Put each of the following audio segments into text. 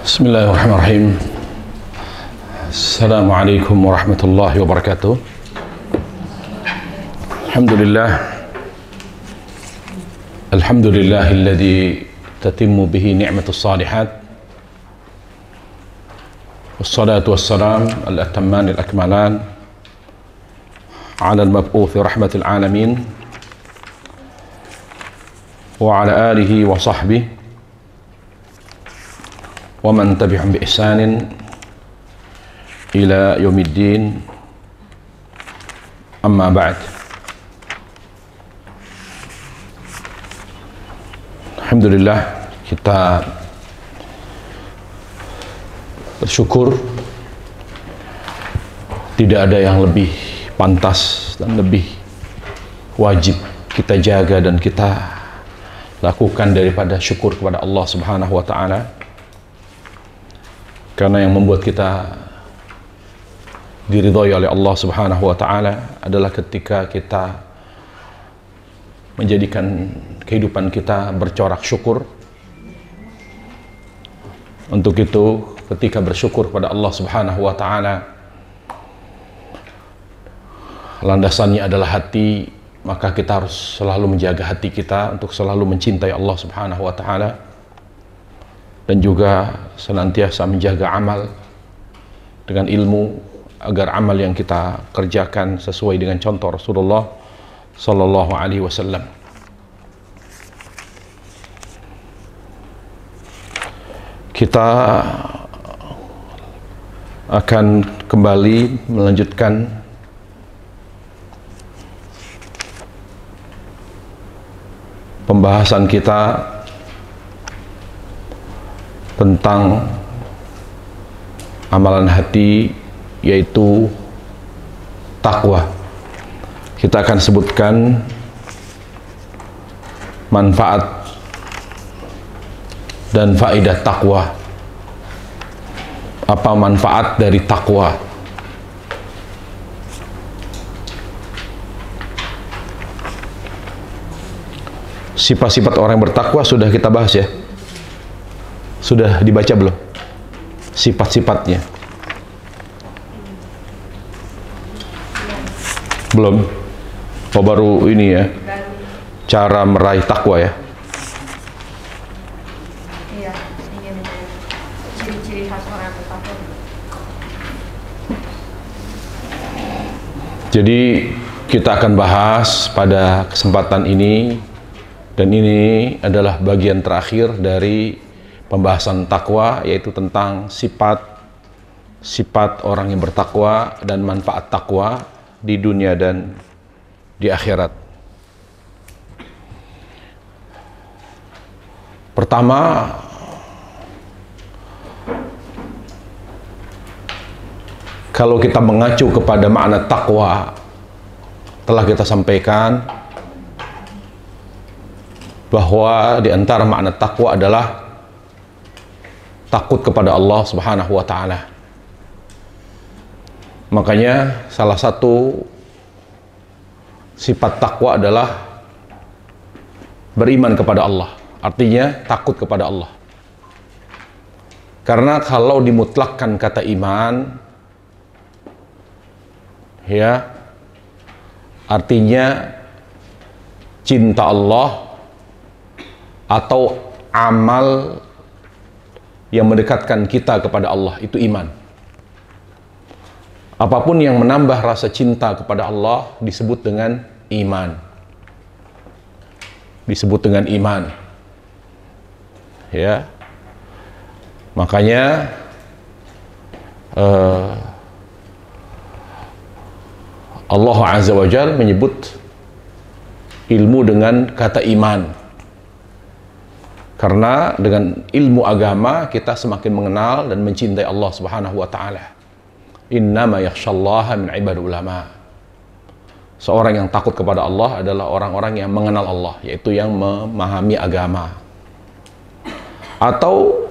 Bismillahirrahmanirrahim. Assalamualaikum warahmatullahi wabarakatuh. Alhamdulillahilladzi tatimmu bihi ni'matus salihat. Wassalatu wassalam al-atamman al-akmalan ala al-mab'uth rahmatil alamin wa ala alihi wa sahbihi wa man tabi'ahum bi ihsanin ila yaumiddin, amma ba'd. Alhamdulillah, kita bersyukur tidak ada yang lebih pantas dan lebih wajib kita jaga dan kita lakukan daripada syukur kepada Allah Subhanahu wa ta'ala. Karena yang membuat kita diridhai oleh Allah Subhanahu wa ta'ala adalah ketika kita menjadikan kehidupan kita bercorak syukur. Untuk itu, ketika bersyukur kepada Allah Subhanahu wa ta'ala, landasannya adalah hati, maka kita harus selalu menjaga hati kita untuk selalu mencintai Allah Subhanahu wa ta'ala, dan juga senantiasa menjaga amal dengan ilmu agar amal yang kita kerjakan sesuai dengan contoh Rasulullah sallallahu alaihi wasallam. Kita akan kembali melanjutkan pembahasan kita tentang amalan hati, yaitu takwa. Kita akan sebutkan manfaat dan faedah takwa. Apa manfaat dari takwa? Sifat-sifat orang yang bertakwa sudah kita bahas ya. Sudah dibaca belum? Sifat-sifatnya. Belum? Oh, baru ini ya. Cara meraih takwa ya. Iya, ingin ciri-ciri khas orang bertakwa. Jadi kita akan bahas pada kesempatan ini, dan ini adalah bagian terakhir dari pembahasan takwa, yaitu tentang sifat orang yang bertakwa dan manfaat takwa di dunia dan di akhirat. Pertama, kalau kita mengacu kepada makna takwa, telah kita sampaikan bahwa di antara makna takwa adalah takut kepada Allah Subhanahu wa ta'ala. Makanya salah satu sifat takwa adalah beriman kepada Allah. Artinya takut kepada Allah. Karena kalau dimutlakkan kata iman, ya, artinya cinta Allah atau amal yang mendekatkan kita kepada Allah, itu iman. Apapun yang menambah rasa cinta kepada Allah disebut dengan iman. Disebut dengan iman. Ya. Makanya Allah Azza wa Jalla menyebut ilmu dengan kata iman. Karena dengan ilmu agama kita semakin mengenal dan mencintai Allah Subhanahu wa ta'ala. Innama yakhshallaha min ibadil ulama. Seorang yang takut kepada Allah adalah orang-orang yang mengenal Allah, yaitu yang memahami agama. Atau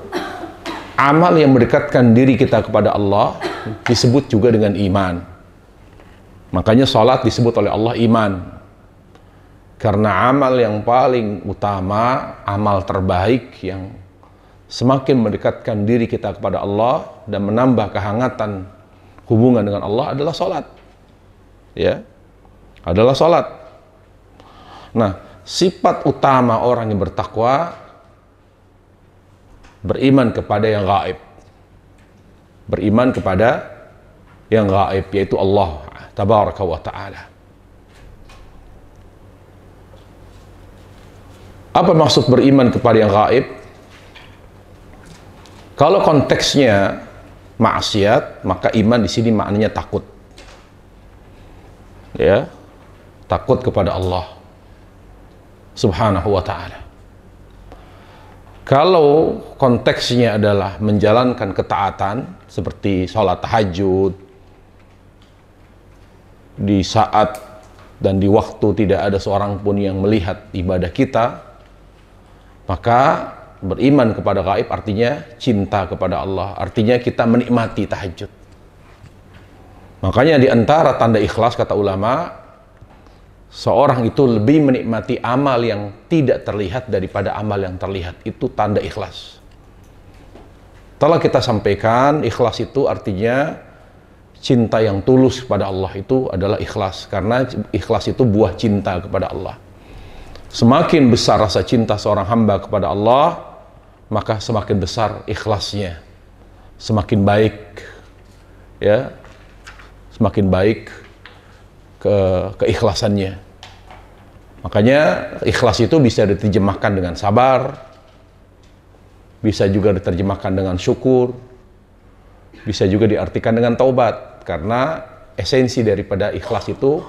amal yang mendekatkan diri kita kepada Allah disebut juga dengan iman. Makanya salat disebut oleh Allah iman. Karena amal yang paling utama, amal terbaik yang semakin mendekatkan diri kita kepada Allah dan menambah kehangatan hubungan dengan Allah adalah sholat. Ya, adalah sholat. Nah, sifat utama orang yang bertakwa beriman kepada yang gaib. Beriman kepada yang gaib, yaitu Allah tabaraka wa ta'ala. Apa maksud beriman kepada yang gaib? Kalau konteksnya maksiat, maka iman di sini maknanya takut. Ya, takut kepada Allah Subhanahu wa ta'ala. Kalau konteksnya adalah menjalankan ketaatan seperti sholat tahajud di saat dan di waktu tidak ada seorang pun yang melihat ibadah kita, maka beriman kepada gaib artinya cinta kepada Allah, artinya kita menikmati tahajud. Makanya di antara tanda ikhlas, kata ulama, seorang itu lebih menikmati amal yang tidak terlihat daripada amal yang terlihat. Itu tanda ikhlas. Telah kita sampaikan, ikhlas itu artinya cinta yang tulus kepada Allah, itu adalah ikhlas. Karena ikhlas itu buah cinta kepada Allah. Semakin besar rasa cinta seorang hamba kepada Allah, maka semakin besar ikhlasnya. Semakin baik, ya, semakin baik keikhlasannya. Makanya ikhlas itu bisa diterjemahkan dengan sabar, bisa juga diterjemahkan dengan syukur, bisa juga diartikan dengan taubat. Karena esensi daripada ikhlas itu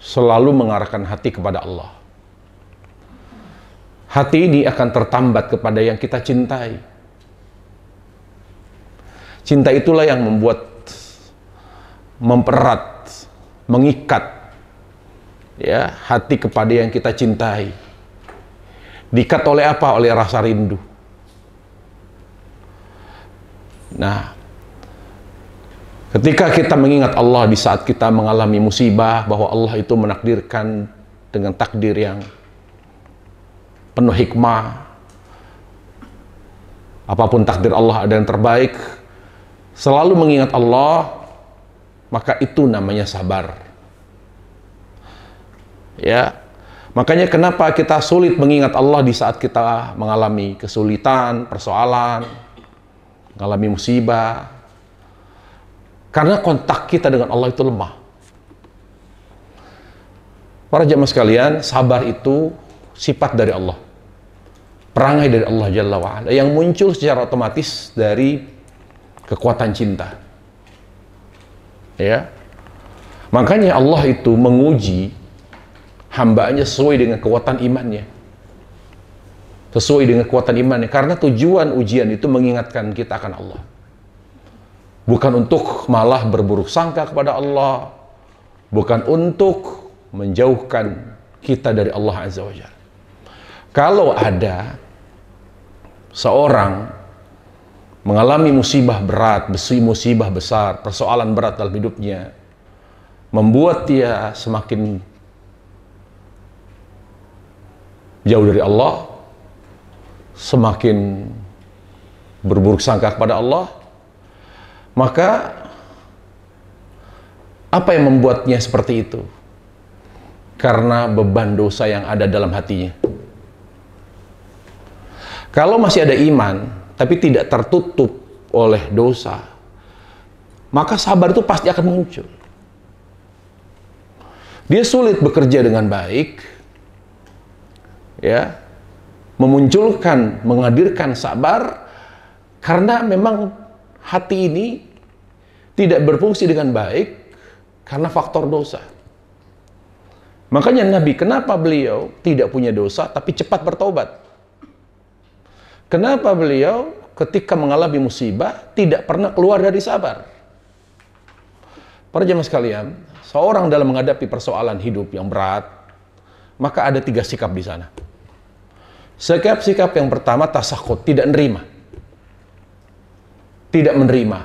selalu mengarahkan hati kepada Allah. Hati ini akan tertambat kepada yang kita cintai. Cinta itulah yang mempererat, mengikat, ya, hati kepada yang kita cintai. Diikat oleh apa? Oleh rasa rindu. Nah, ketika kita mengingat Allah di saat kita mengalami musibah, bahwa Allah itu menakdirkan dengan takdir yang penuh hikmah. Apapun takdir Allah ada yang terbaik. Selalu mengingat Allah, maka itu namanya sabar. Ya, makanya kenapa kita sulit mengingat Allah di saat kita mengalami kesulitan, persoalan, mengalami musibah. Karena kontak kita dengan Allah itu lemah. Para jamaah sekalian, sabar itu sifat dari Allah, perangai dari Allah Jalla wa'ala, yang muncul secara otomatis dari kekuatan cinta. Ya, makanya Allah itu menguji hambanya sesuai dengan kekuatan imannya, sesuai dengan kekuatan imannya. Karena tujuan ujian itu mengingatkan kita akan Allah, bukan untuk malah berburuk sangka kepada Allah, bukan untuk menjauhkan kita dari Allah Azza wa Jalla. Kalau ada seorang mengalami musibah berat, musibah besar, persoalan berat dalam hidupnya, membuat dia semakin jauh dari Allah, semakin berburuk sangka kepada Allah, maka apa yang membuatnya seperti itu? Karena beban dosa yang ada dalam hatinya. Kalau masih ada iman, tapi tidak tertutup oleh dosa, maka sabar itu pasti akan muncul. Dia sulit bekerja dengan baik, ya, memunculkan, menghadirkan sabar, karena memang hati ini tidak berfungsi dengan baik karena faktor dosa. Makanya Nabi, kenapa beliau tidak punya dosa tapi cepat bertobat? Kenapa beliau ketika mengalami musibah tidak pernah keluar dari sabar? Para jemaah sekalian, seorang dalam menghadapi persoalan hidup yang berat, maka ada 3 sikap di sana. Sikap yang pertama, tasakhut, tidak menerima. Tidak menerima.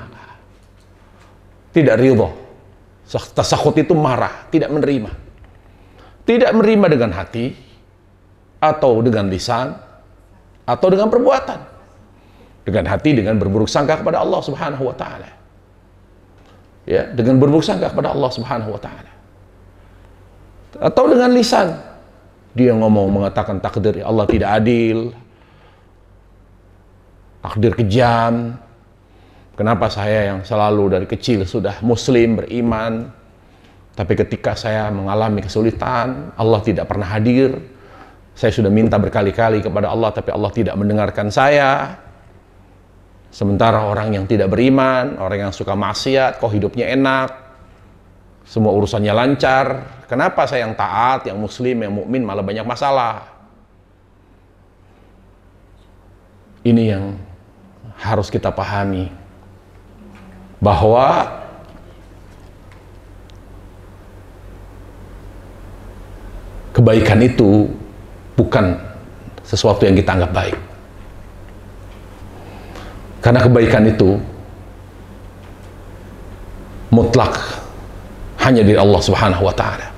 Tidak ridho. Tasakhut itu marah, tidak menerima. Tidak menerima dengan hati, atau dengan lisan, atau dengan perbuatan. Dengan hati, dengan berburuk sangka kepada Allah Subhanahu wa taala. Ya, dengan berburuk sangka kepada Allah Subhanahu wa taala. Atau dengan lisan, dia ngomong mengatakan takdir Allah tidak adil, takdir kejam. Kenapa saya yang selalu dari kecil sudah muslim, beriman, tapi ketika saya mengalami kesulitan, Allah tidak pernah hadir. Saya sudah minta berkali-kali kepada Allah, tapi Allah tidak mendengarkan saya. Sementara orang yang tidak beriman, orang yang suka maksiat, kok hidupnya enak, semua urusannya lancar. Kenapa saya yang taat, yang muslim, yang mukmin malah banyak masalah? Ini yang harus kita pahami, bahwa kebaikan itu bukan sesuatu yang kita anggap baik. Karena kebaikan itu mutlak hanya dari Allah Subhanahu wa taala.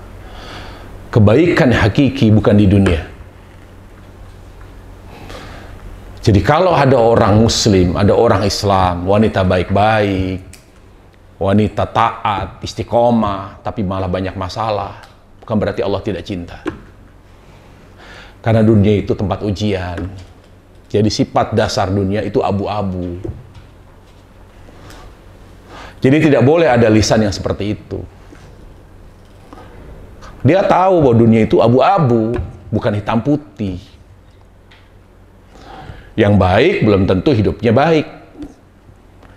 Kebaikan hakiki bukan di dunia. Jadi kalau ada orang muslim, ada orang Islam, wanita baik-baik, wanita taat, istiqomah, tapi malah banyak masalah, bukan berarti Allah tidak cinta. Karena dunia itu tempat ujian. Jadi sifat dasar dunia itu abu-abu. Jadi tidak boleh ada lisan yang seperti itu. Dia tahu bahwa dunia itu abu-abu, bukan hitam putih. Yang baik belum tentu hidupnya baik.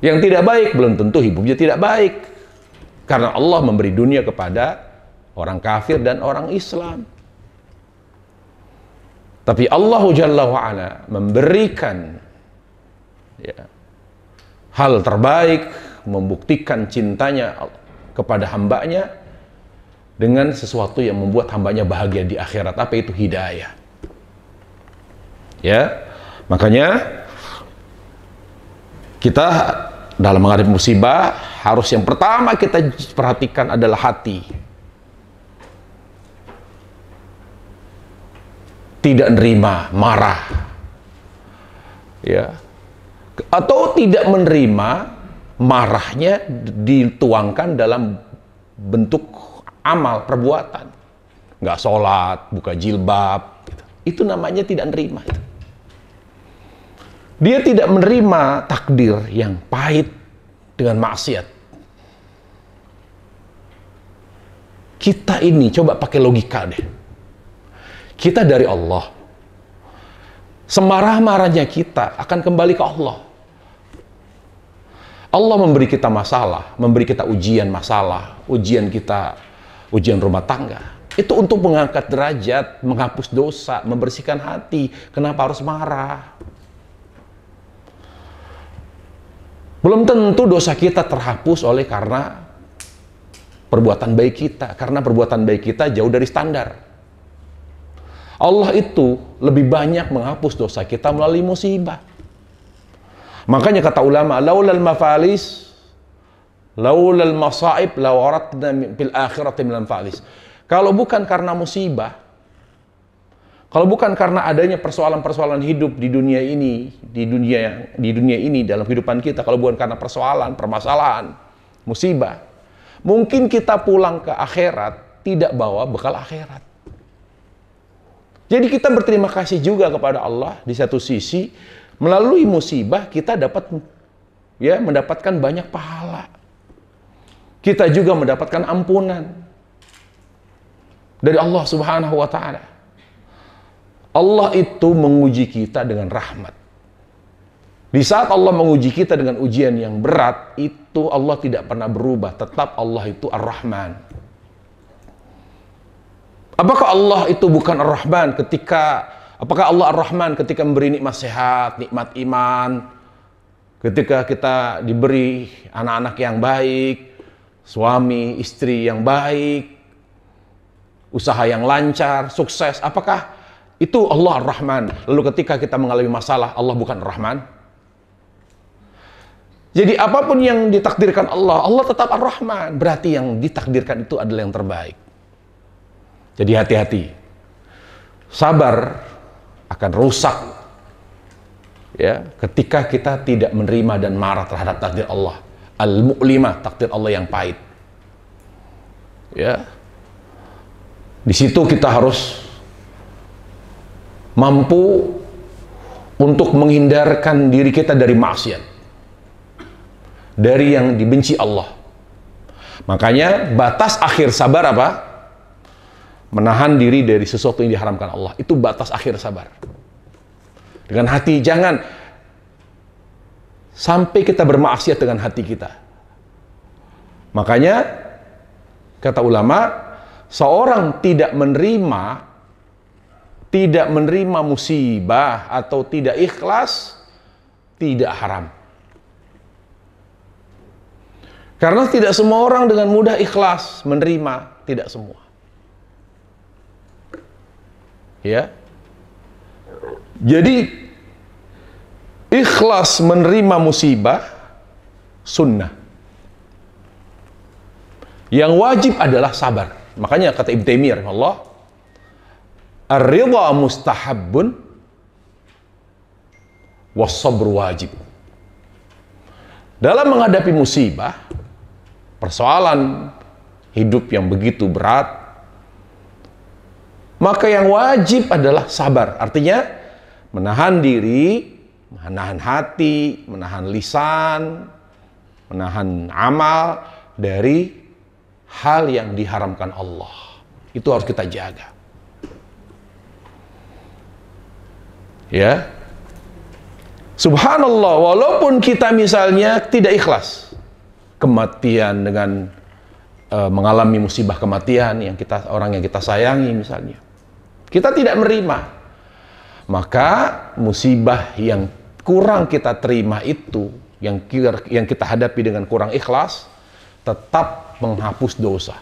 Yang tidak baik belum tentu hidupnya tidak baik. Karena Allah memberi dunia kepada orang kafir dan orang Islam. Tapi Allah Jalla wa'ala memberikan hal terbaik, membuktikan cintanya kepada hambanya dengan sesuatu yang membuat hambanya bahagia di akhirat. Apa itu? Hidayah. Ya, makanya kita dalam menghadapi musibah harus yang pertama kita perhatikan adalah hati. Tidak nerima, marah, ya, atau tidak menerima marahnya dituangkan dalam bentuk amal, perbuatan, nggak sholat, buka jilbab, gitu. Itu namanya tidak nerima. Itu. Dia tidak menerima takdir yang pahit dengan maksiat. Kita ini coba pakai logika deh. Kita dari Allah. Semarah-marahnya kita akan kembali ke Allah. Allah memberi kita masalah, memberi kita ujian masalah, ujian kita, ujian rumah tangga. Itu untuk mengangkat derajat, menghapus dosa, membersihkan hati. Kenapa harus marah? Belum tentu dosa kita terhapus oleh karena perbuatan baik kita. Karena perbuatan baik kita jauh dari standar. Allah itu lebih banyak menghapus dosa kita melalui musibah. Makanya kata ulama, laulal mafalis, laulal masaib, lawaratna fil akhirati minal falis. Kalau bukan karena musibah, kalau bukan karena adanya persoalan-persoalan hidup di dunia ini, di dunia ini dalam kehidupan kita, kalau bukan karena persoalan, permasalahan, musibah, mungkin kita pulang ke akhirat tidak bawa bekal akhirat. Jadi kita berterima kasih juga kepada Allah di satu sisi, melalui musibah kita dapat mendapatkan banyak pahala. Kita juga mendapatkan ampunan dari Allah Subhanahu wa taala. Allah itu menguji kita dengan rahmat. Di saat Allah menguji kita dengan ujian yang berat, itu Allah tidak pernah berubah, tetap Allah itu Ar-Rahman. Apakah Allah itu bukan Ar-Rahman apakah Allah Ar-Rahman ketika memberi nikmat sehat, nikmat iman, ketika kita diberi anak-anak yang baik, suami, istri yang baik, usaha yang lancar, sukses, apakah itu Allah Ar-Rahman? Lalu ketika kita mengalami masalah, Allah bukan Ar-Rahman? Jadi apapun yang ditakdirkan Allah, Allah tetap Ar-Rahman. Berarti yang ditakdirkan itu adalah yang terbaik. Jadi hati-hati. Sabar akan rusak Ya, ketika kita tidak menerima dan marah terhadap takdir Allah, al-mu'limah, takdir Allah yang pahit. Ya, di situ kita harus mampu untuk menghindarkan diri kita dari maksiat, dari yang dibenci Allah. Makanya batas akhir sabar apa? Menahan diri dari sesuatu yang diharamkan Allah. Itu batas akhir sabar. Dengan hati, jangan sampai kita bermaksiat dengan hati kita. Makanya kata ulama, seorang tidak menerima musibah atau tidak ikhlas, tidak haram. Karena tidak semua orang dengan mudah ikhlas menerima, tidak semua. Ya. Jadi ikhlas menerima musibah sunnah. Yang wajib adalah sabar. Makanya kata Ibnu Taimiyah rahimahullah, ar-ridha mustahabbun was-sabr wajib. Dalam menghadapi musibah, persoalan hidup yang begitu berat, maka yang wajib adalah sabar. Artinya menahan diri, menahan hati, menahan lisan, menahan amal dari hal yang diharamkan Allah. Itu harus kita jaga. Ya. Subhanallah, walaupun kita misalnya tidak ikhlas kematian dengan mengalami musibah kematian orang yang kita sayangi misalnya, kita tidak menerima, maka musibah yang kurang kita terima itu, yang kita hadapi dengan kurang ikhlas, tetap menghapus dosa.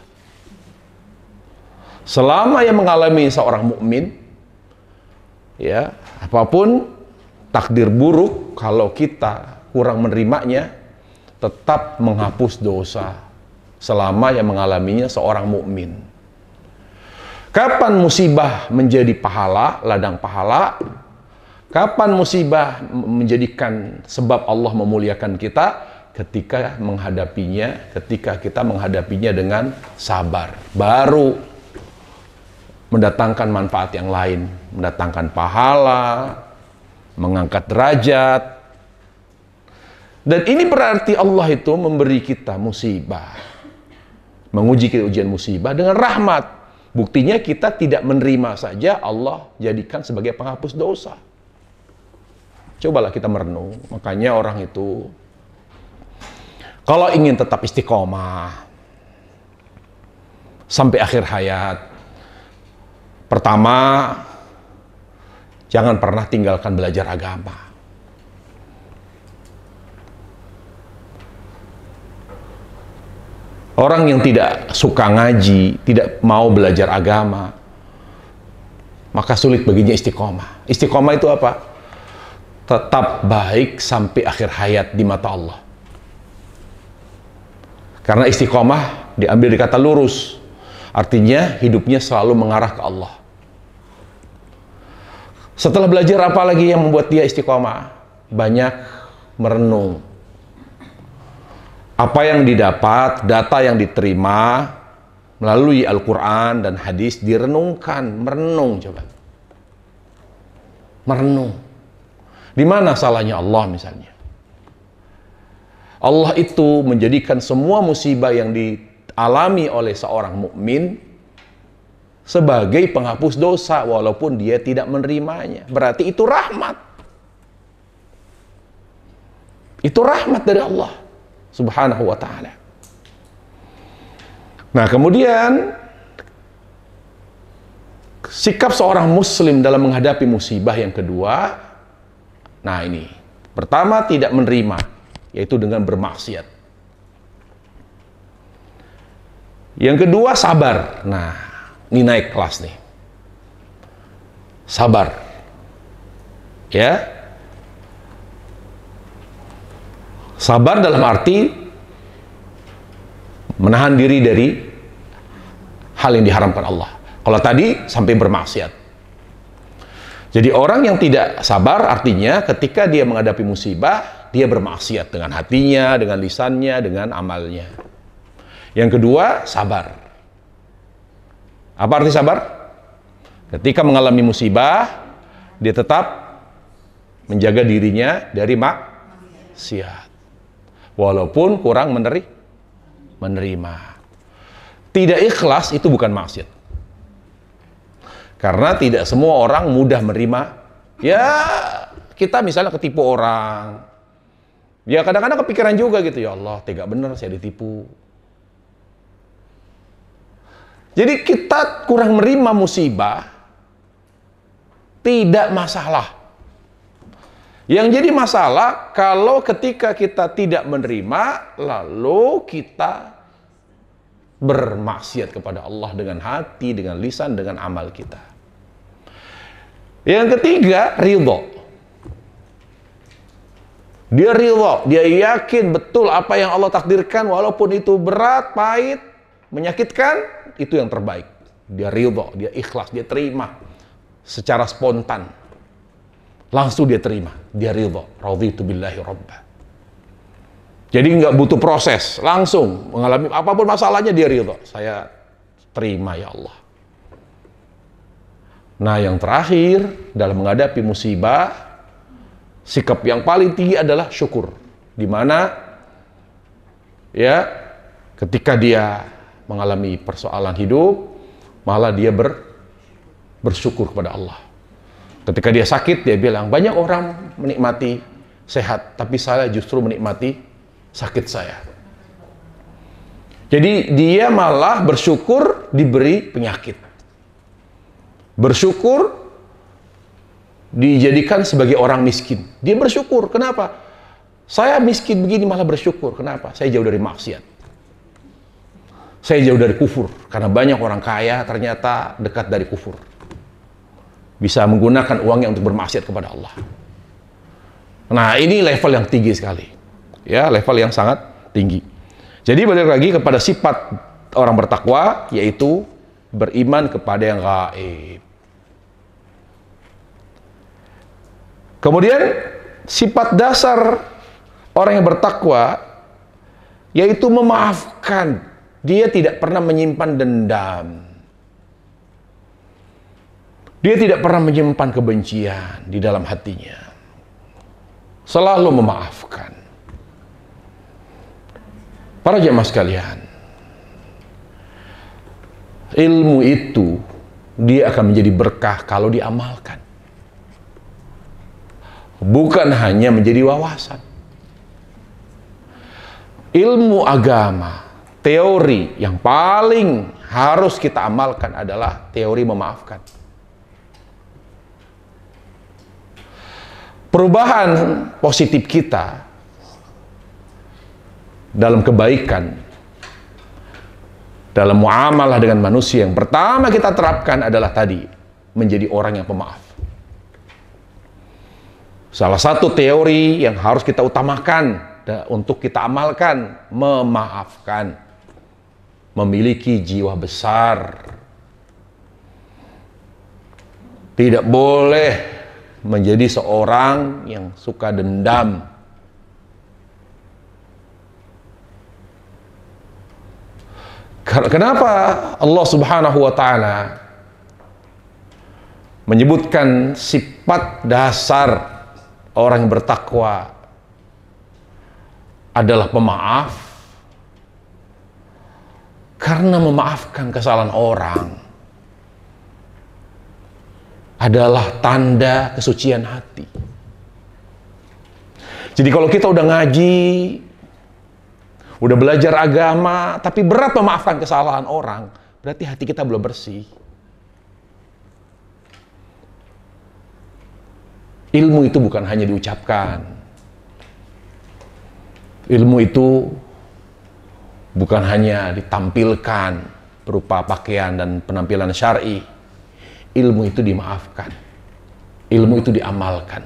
Selama yang mengalami seorang mukmin, ya, apapun takdir buruk, kalau kita kurang menerimanya, tetap menghapus dosa. Selama yang mengalaminya seorang mukmin. Kapan musibah menjadi pahala, ladang pahala? Kapan musibah menjadikan sebab Allah memuliakan kita? Ketika kita menghadapinya dengan sabar. Baru mendatangkan manfaat yang lain, mendatangkan pahala, mengangkat derajat. Dan ini berarti Allah itu memberi kita musibah, menguji kita ujian musibah dengan rahmat. Buktinya kita tidak menerima saja, Allah jadikan sebagai penghapus dosa. Cobalah kita merenung. Makanya orang itu kalau ingin tetap istiqomah sampai akhir hayat, pertama, jangan pernah tinggalkan belajar agama. Orang yang tidak suka ngaji, tidak mau belajar agama, maka sulit baginya istiqomah. Istiqomah itu apa? Tetap baik sampai akhir hayat di mata Allah. Karena istiqomah diambil dari kata lurus. Artinya hidupnya selalu mengarah ke Allah. Setelah belajar apa lagi yang membuat dia istiqomah? Banyak merenung. Apa yang didapat, data yang diterima melalui Al-Quran dan hadis direnungkan, merenung coba. Merenung. Di mana salahnya Allah misalnya? Allah itu menjadikan semua musibah yang dialami oleh seorang mukmin sebagai penghapus dosa walaupun dia tidak menerimanya. Berarti itu rahmat. Itu rahmat dari Allah Subhanahu wa ta'ala. Nah, kemudian sikap seorang muslim dalam menghadapi musibah yang kedua, nah ini, pertama tidak menerima, yaitu dengan bermaksiat. Yang kedua sabar. Nah, ini naik kelas nih. Sabar. Ya. Sabar dalam arti menahan diri dari hal yang diharamkan Allah. Kalau tadi sampai bermaksiat. Jadi orang yang tidak sabar artinya ketika dia menghadapi musibah, dia bermaksiat dengan hatinya, dengan lisannya, dengan amalnya. Yang kedua, sabar. Apa arti sabar? Ketika mengalami musibah, dia tetap menjaga dirinya dari maksiat. Walaupun kurang menerima. Tidak ikhlas itu bukan maksiat. Karena tidak semua orang mudah menerima. Ya, kita misalnya ketipu orang. Ya kadang-kadang kepikiran juga gitu, ya Allah, tega bener saya ditipu. Jadi kita kurang menerima musibah, tidak masalah. Yang jadi masalah kalau ketika kita tidak menerima, lalu kita bermaksiat kepada Allah dengan hati, dengan lisan, dengan amal kita. Yang ketiga, ridho. Dia ridho, dia yakin betul apa yang Allah takdirkan, walaupun itu berat, pahit, menyakitkan, itu yang terbaik. Dia ridho, dia ikhlas, dia terima secara spontan. Langsung dia terima, dia ridho. Raditu billahi rabbah. Jadi nggak butuh proses, langsung mengalami apapun masalahnya dia ridho. Saya terima ya Allah. Nah yang terakhir dalam menghadapi musibah, sikap yang paling tinggi adalah syukur. Dimana ya ketika dia mengalami persoalan hidup, malah dia bersyukur kepada Allah. Ketika dia sakit, dia bilang banyak orang menikmati sehat, tapi saya justru menikmati sakit saya. Jadi dia malah bersyukur diberi penyakit. Bersyukur dijadikan sebagai orang miskin. Dia bersyukur. Kenapa? Saya miskin begini malah bersyukur. Kenapa? Saya jauh dari maksiat. Saya jauh dari kufur. Karena banyak orang kaya ternyata dekat dari kufur. Bisa menggunakan uangnya untuk bermaksiat kepada Allah. Nah ini level yang tinggi sekali. Ya, level yang sangat tinggi. Jadi balik lagi kepada sifat orang bertakwa, yaitu beriman kepada yang gaib. Kemudian sifat dasar orang yang bertakwa yaitu memaafkan. Dia tidak pernah menyimpan dendam. Dia tidak pernah menyimpan kebencian di dalam hatinya. Selalu memaafkan. Para jemaah sekalian, ilmu itu dia akan menjadi berkah kalau diamalkan. Bukan hanya menjadi wawasan. Ilmu agama, teori yang paling harus kita amalkan adalah teori memaafkan. Perubahan positif kita dalam kebaikan, dalam muamalah dengan manusia, yang pertama kita terapkan adalah tadi, menjadi orang yang pemaaf. Salah satu teori yang harus kita utamakan untuk kita amalkan, memaafkan. Memiliki jiwa besar. Tidak boleh menjadi seorang yang suka dendam. Kenapa Allah Subhanahu wa Ta'ala menyebutkan sifat dasar orang yang bertakwa adalah pemaaf? Karena memaafkan kesalahan orang adalah tanda kesucian hati. Jadi kalau kita udah ngaji, udah belajar agama, tapi berat memaafkan kesalahan orang, berarti hati kita belum bersih. Ilmu itu bukan hanya diucapkan. Ilmu itu bukan hanya ditampilkan berupa pakaian dan penampilan syar'i. Ilmu itu dimaafkan. Ilmu itu diamalkan.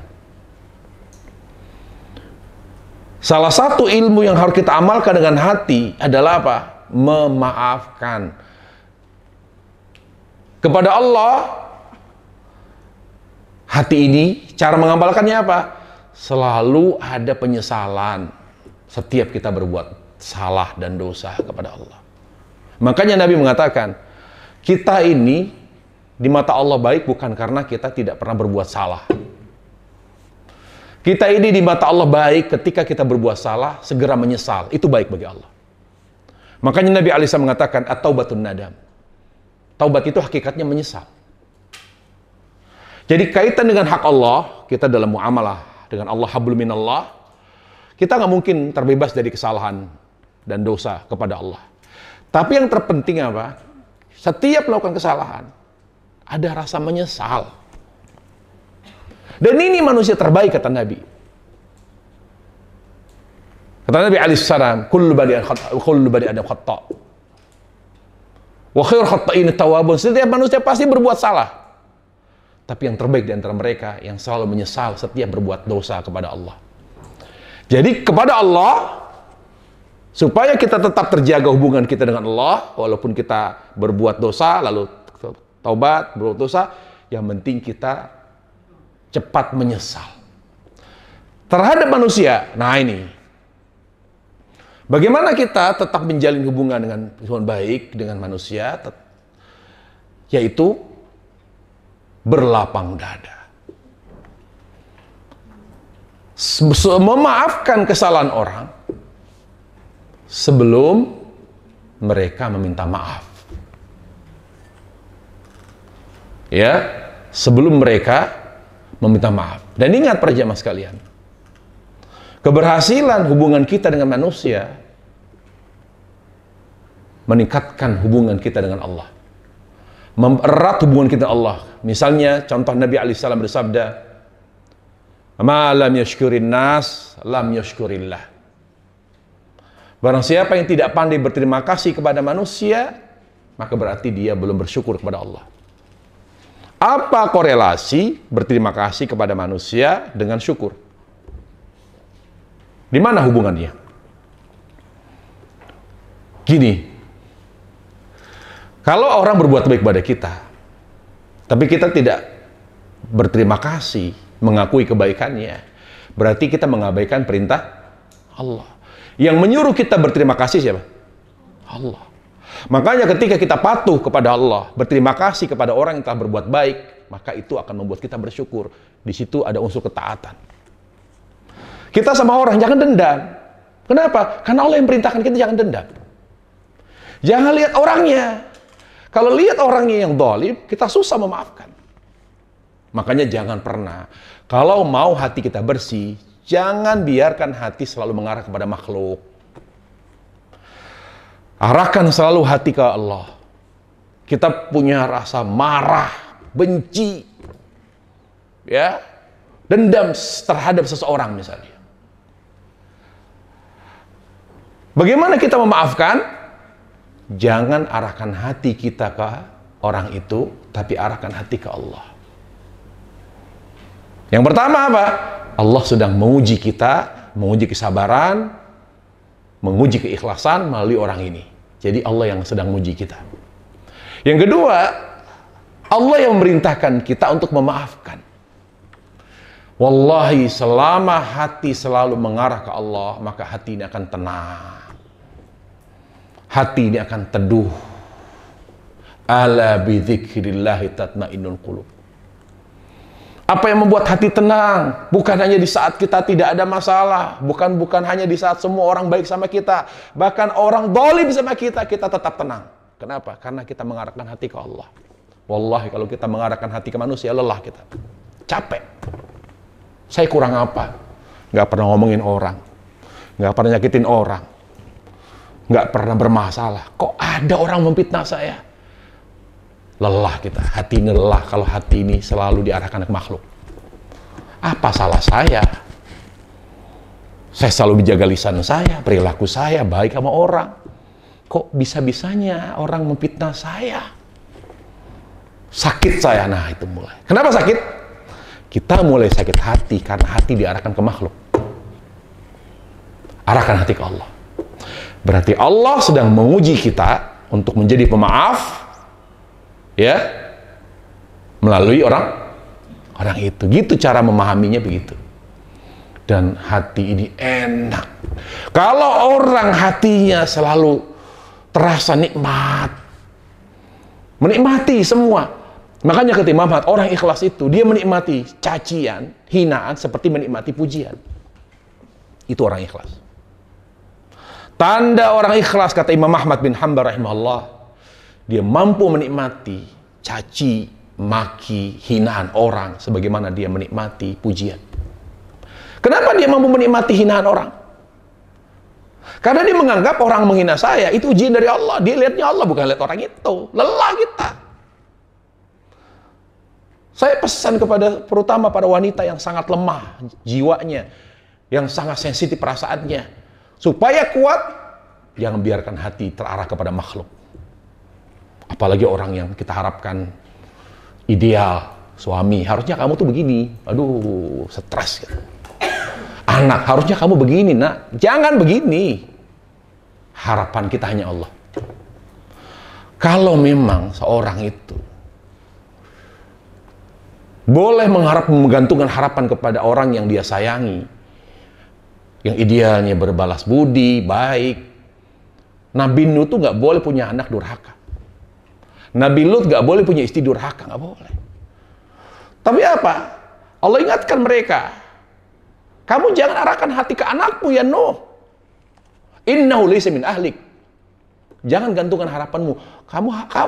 Salah satu ilmu yang harus kita amalkan dengan hati adalah apa? Memaafkan. Kepada Allah hati ini, cara mengamalkannya apa? Selalu ada penyesalan setiap kita berbuat salah dan dosa kepada Allah. Makanya Nabi mengatakan, kita ini di mata Allah baik bukan karena kita tidak pernah berbuat salah. Kita ini di mata Allah baik ketika kita berbuat salah, segera menyesal. Itu baik bagi Allah. Makanya Nabi Alisa mengatakan, at-taubatun nadam. Taubat itu hakikatnya menyesal. Jadi kaitan dengan hak Allah, kita dalam muamalah dengan Allah, hablum minallah, kita nggak mungkin terbebas dari kesalahan dan dosa kepada Allah. Tapi yang terpenting apa? Setiap melakukan kesalahan, ada rasa menyesal. Dan ini manusia terbaik, kata Nabi. Kata Nabi alaihissalam, kullu bani adam khata'. Wa khairul khata'in tawwabun. Setiap manusia pasti berbuat salah. Tapi yang terbaik di antara mereka yang selalu menyesal setiap berbuat dosa kepada Allah. Jadi kepada Allah, supaya kita tetap terjaga hubungan kita dengan Allah, walaupun kita berbuat dosa, lalu taubat, berbuat dosa, yang penting kita cepat menyesal. Terhadap manusia, nah ini, bagaimana kita tetap menjalin hubungan dengan baik dengan manusia, yaitu berlapang dada. Memaafkan kesalahan orang sebelum mereka meminta maaf. Ya, sebelum mereka meminta maaf. Dan ingat para jamaah sekalian, keberhasilan hubungan kita dengan manusia meningkatkan hubungan kita dengan Allah, mempererat hubungan kita dengan Allah. Misalnya contoh Nabi alaihissalam bersabda, "Ma lam yashkurin nas, lam yashkurillah." Barang siapa yang tidak pandai berterima kasih kepada manusia, maka berarti dia belum bersyukur kepada Allah. Apa korelasi berterima kasih kepada manusia dengan syukur? Di mana hubungannya? Gini, kalau orang berbuat baik pada kita, tapi kita tidak berterima kasih, mengakui kebaikannya, berarti kita mengabaikan perintah Allah. Yang menyuruh kita berterima kasih siapa? Allah. Makanya ketika kita patuh kepada Allah, berterima kasih kepada orang yang telah berbuat baik, maka itu akan membuat kita bersyukur. Di situ ada unsur ketaatan. Kita sama orang jangan dendam. Kenapa? Karena Allah yang perintahkan kita jangan dendam. Jangan lihat orangnya. Kalau lihat orangnya yang zalim, kita susah memaafkan. Makanya jangan pernah, kalau mau hati kita bersih, jangan biarkan hati selalu mengarah kepada makhluk. Arahkan selalu hati ke Allah. Kita punya rasa marah, benci, ya, dendam terhadap seseorang misalnya. Bagaimana kita memaafkan? Jangan arahkan hati kita ke orang itu, tapi arahkan hati ke Allah. Yang pertama apa? Allah sedang menguji kita, menguji kesabaran, menguji keikhlasan melalui orang ini. Jadi Allah yang sedang menguji kita. Yang kedua, Allah yang memerintahkan kita untuk memaafkan. Wallahi, selama hati selalu mengarah ke Allah, maka hati ini akan tenang. Hati ini akan teduh. Ala bidzikrillahi tatmainnul qulub. Apa yang membuat hati tenang? Bukan hanya di saat kita tidak ada masalah, bukan hanya di saat semua orang baik sama kita, bahkan orang zalim sama kita, kita tetap tenang. Kenapa? Karena kita mengarahkan hati ke Allah. Wallahi, kalau kita mengarahkan hati ke manusia, lelah kita, capek. Saya kurang apa? Nggak pernah ngomongin orang, nggak pernah nyakitin orang, nggak pernah bermasalah. Kok ada orang memfitnah saya? Lelah kita, hati ini lelah kalau hati ini selalu diarahkan ke makhluk. Apa salah saya? Saya selalu menjaga lisan saya, perilaku saya baik sama orang. Kok bisa-bisanya orang memfitnah saya? Sakit saya, nah itu mulai. Kenapa sakit? Kita mulai sakit hati karena hati diarahkan ke makhluk. Arahkan hati ke Allah. Berarti Allah sedang menguji kita untuk menjadi pemaaf, ya, melalui orang Orang itu, gitu cara memahaminya begitu. Dan hati ini enak. Kalau orang hatinya selalu terasa nikmat, menikmati semua. Makanya kata Imam Ahmad, orang ikhlas itu dia menikmati cacian, hinaan seperti menikmati pujian. Itu orang ikhlas. Tanda orang ikhlas kata Imam Ahmad bin Hanbal rahimahullah, dia mampu menikmati caci, maki, hinaan orang sebagaimana dia menikmati pujian. Kenapa dia mampu menikmati hinaan orang? Karena dia menganggap orang menghina saya itu ujian dari Allah. Dia lihatnya Allah, bukan lihat orang itu. Lelah kita. Saya pesan kepada, terutama pada wanita yang sangat lemah jiwanya, yang sangat sensitif perasaannya, supaya kuat, jangan biarkan hati terarah kepada makhluk. Apalagi orang yang kita harapkan ideal, suami, harusnya kamu tuh begini. Aduh, stres gitu. Anak, harusnya kamu begini, nak. Jangan begini. Harapan kita hanya Allah. Kalau memang seorang itu boleh menggantungkan harapan kepada orang yang dia sayangi, yang idealnya berbalas budi, baik. Nabi Nuh tuh nggak boleh punya anak durhaka. Nabi Lut nggak boleh punya istri durhaka, nggak boleh. Tapi apa? Allah ingatkan mereka. Kamu jangan arahkan hati ke anakmu ya Nuh. Innahu laysa min ahlik. Jangan gantungkan harapanmu.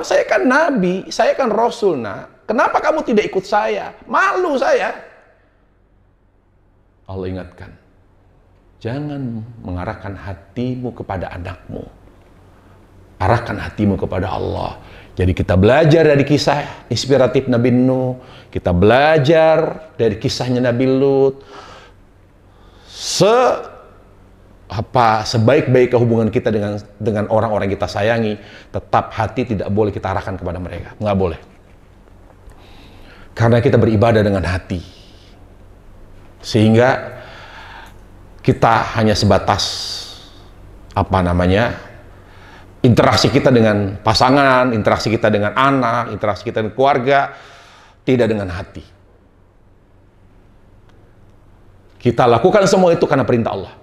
Saya kan nabi, saya kan rasul, nak. Kenapa kamu tidak ikut saya? Malu saya. Allah ingatkan. Jangan mengarahkan hatimu kepada anakmu. Arahkan hatimu kepada Allah. Jadi kita belajar dari kisah inspiratif Nabi Nuh. Kita belajar dari kisahnya Nabi Lut. Sebaik-baik hubungan kita dengan orang-orang yang kita sayangi, tetap hati tidak boleh kita arahkan kepada mereka, nggak boleh. Karena kita beribadah dengan hati, sehingga kita hanya sebatas interaksi kita dengan pasangan, interaksi kita dengan anak, interaksi kita dengan keluarga, tidak dengan hati. Kita lakukan semua itu karena perintah Allah.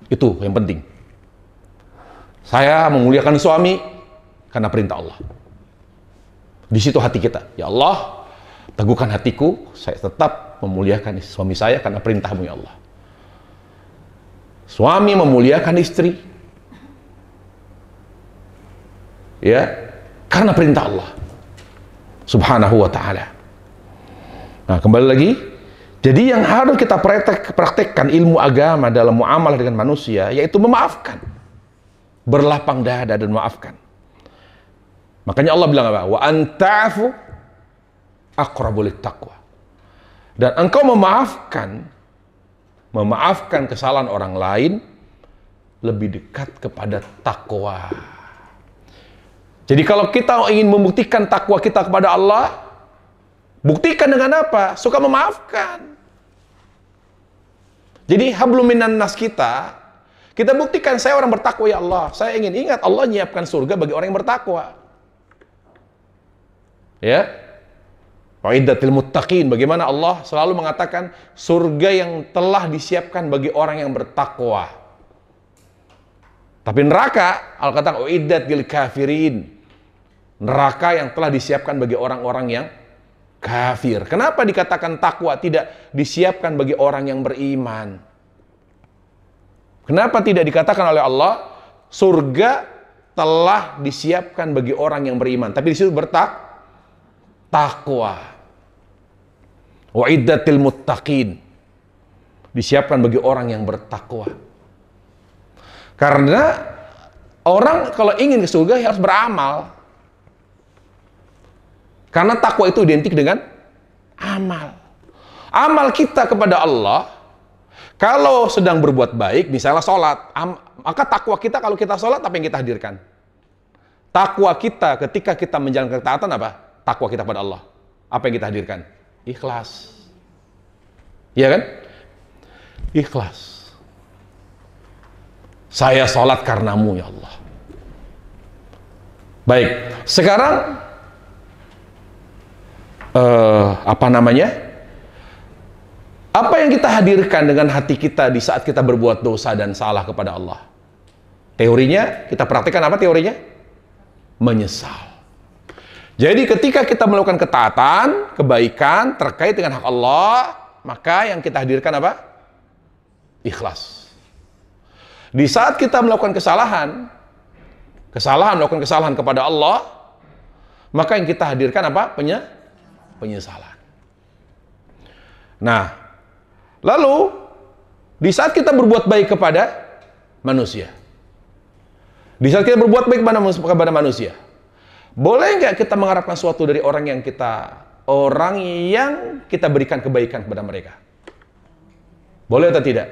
Itu yang penting. Saya memuliakan suami karena perintah Allah. Di situ hati kita. Ya Allah, teguhkan hatiku, saya tetap memuliakan suami saya karena perintahmu ya Allah. Suami memuliakan istri, ya, karena perintah Allah Subhanahu wa ta'ala. Nah, kembali lagi. Jadi yang harus kita praktekkan ilmu agama dalam muamalah dengan manusia, yaitu memaafkan. Berlapang dada dan memaafkan. Makanya Allah bilang apa? Wa anta'afu aqrabu littaqwa. Dan engkau memaafkan kesalahan orang lain lebih dekat kepada takwa. Jadi kalau kita ingin membuktikan takwa kita kepada Allah, buktikan dengan apa? Suka memaafkan. Jadi hablum minan nas kita buktikan saya orang bertakwa ya Allah. Saya ingin ingat Allah menyiapkan surga bagi orang yang bertakwa. Ya. Wa'iddatil muttaqin, bagaimana Allah selalu mengatakan surga yang telah disiapkan bagi orang yang bertakwa. Tapi neraka, Allah katakan wa'iddatil kafirin. Neraka yang telah disiapkan bagi orang-orang yang kafir. Kenapa dikatakan takwa tidak disiapkan bagi orang yang beriman? Kenapa tidak dikatakan oleh Allah surga telah disiapkan bagi orang yang beriman, tapi di situ takwa. Wa'iddatil muttaqin, disiapkan bagi orang yang bertakwa. Karena orang kalau ingin ke surga harus beramal. Karena takwa itu identik dengan amal. Amal kita kepada Allah, kalau sedang berbuat baik, misalnya sholat, maka takwa kita kalau kita sholat, apa yang kita hadirkan? Takwa kita ketika kita menjalankan ketaatan apa? Takwa kita kepada Allah. Apa yang kita hadirkan? Ikhlas. Iya kan? Ikhlas. Saya sholat karenamu ya Allah. Baik, sekarang apa namanya? Apa yang kita hadirkan dengan hati kita di saat kita berbuat dosa dan salah kepada Allah? Teorinya, kita praktikkan apa teorinya? Menyesal. Jadi ketika kita melakukan ketaatan, kebaikan terkait dengan hak Allah, maka yang kita hadirkan apa? Ikhlas. Di saat kita melakukan kesalahan melakukan kesalahan kepada Allah, maka yang kita hadirkan apa? Penyesalan. Nah, lalu di saat kita berbuat baik kepada manusia, kepada manusia, boleh nggak kita mengharapkan sesuatu dari orang yang kita berikan kebaikan kepada mereka? Boleh atau tidak?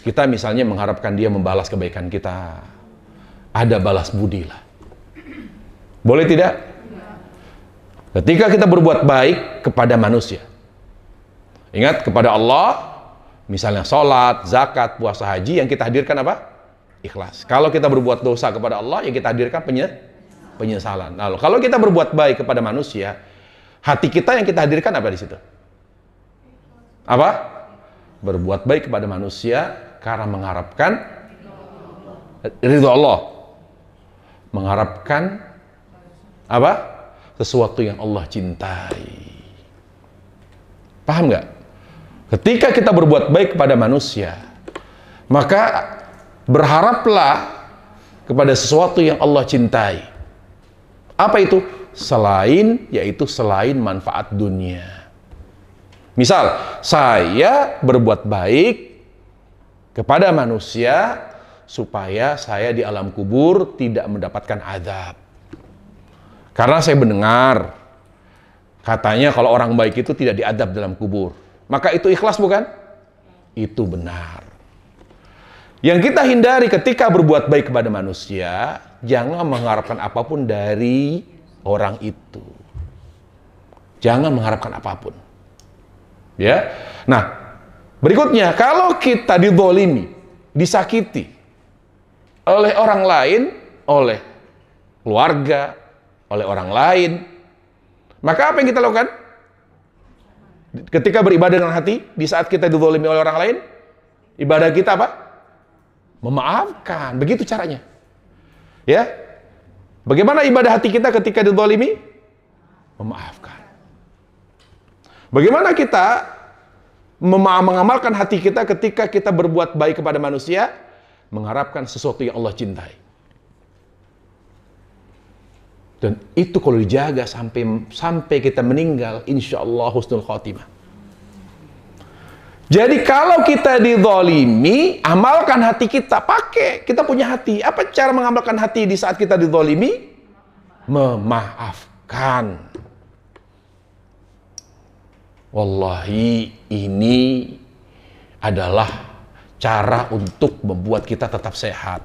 Kita misalnya mengharapkan dia membalas kebaikan kita. Ada balas budi lah. Boleh tidak? Ketika kita berbuat baik kepada manusia. Ingat, kepada Allah, misalnya sholat, zakat, puasa, haji, yang kita hadirkan apa? Ikhlas. Kalau kita berbuat dosa kepada Allah, yang kita hadirkan penyesalan. Lalu, kalau kita berbuat baik kepada manusia, hati kita yang kita hadirkan apa di situ? Apa? Berbuat baik kepada manusia karena mengharapkan ridho Allah. Mengharapkan apa? Sesuatu yang Allah cintai. Paham nggak? Ketika kita berbuat baik kepada manusia, maka berharaplah kepada sesuatu yang Allah cintai. Apa itu? Selain manfaat dunia. Misal, saya berbuat baik kepada manusia supaya saya di alam kubur tidak mendapatkan azab. Karena saya mendengar katanya kalau orang baik itu tidak diadab dalam kubur. Maka itu ikhlas bukan? Itu benar. Yang kita hindari ketika berbuat baik kepada manusia, jangan mengharapkan apapun dari orang itu. Jangan mengharapkan apapun. Ya. Nah, berikutnya, kalau kita dizalimi, disakiti oleh orang lain, oleh keluarga, oleh orang lain, maka apa yang kita lakukan? Ketika beribadah dengan hati, di saat kita dizalimi oleh orang lain, ibadah kita apa? Memaafkan. Begitu caranya. Ya. Bagaimana ibadah hati kita ketika dizalimi? Memaafkan. Bagaimana kita mengamalkan hati kita ketika kita berbuat baik kepada manusia, mengharapkan sesuatu yang Allah cintai. Dan itu kalau dijaga sampai kita meninggal, insya Allah husnul khotimah. Jadi kalau kita dizalimi, amalkan hati kita, pakai. Kita punya hati. Apa cara mengamalkan hati di saat kita dizalimi? Memaafkan. Wallahi, ini adalah cara untuk membuat kita tetap sehat.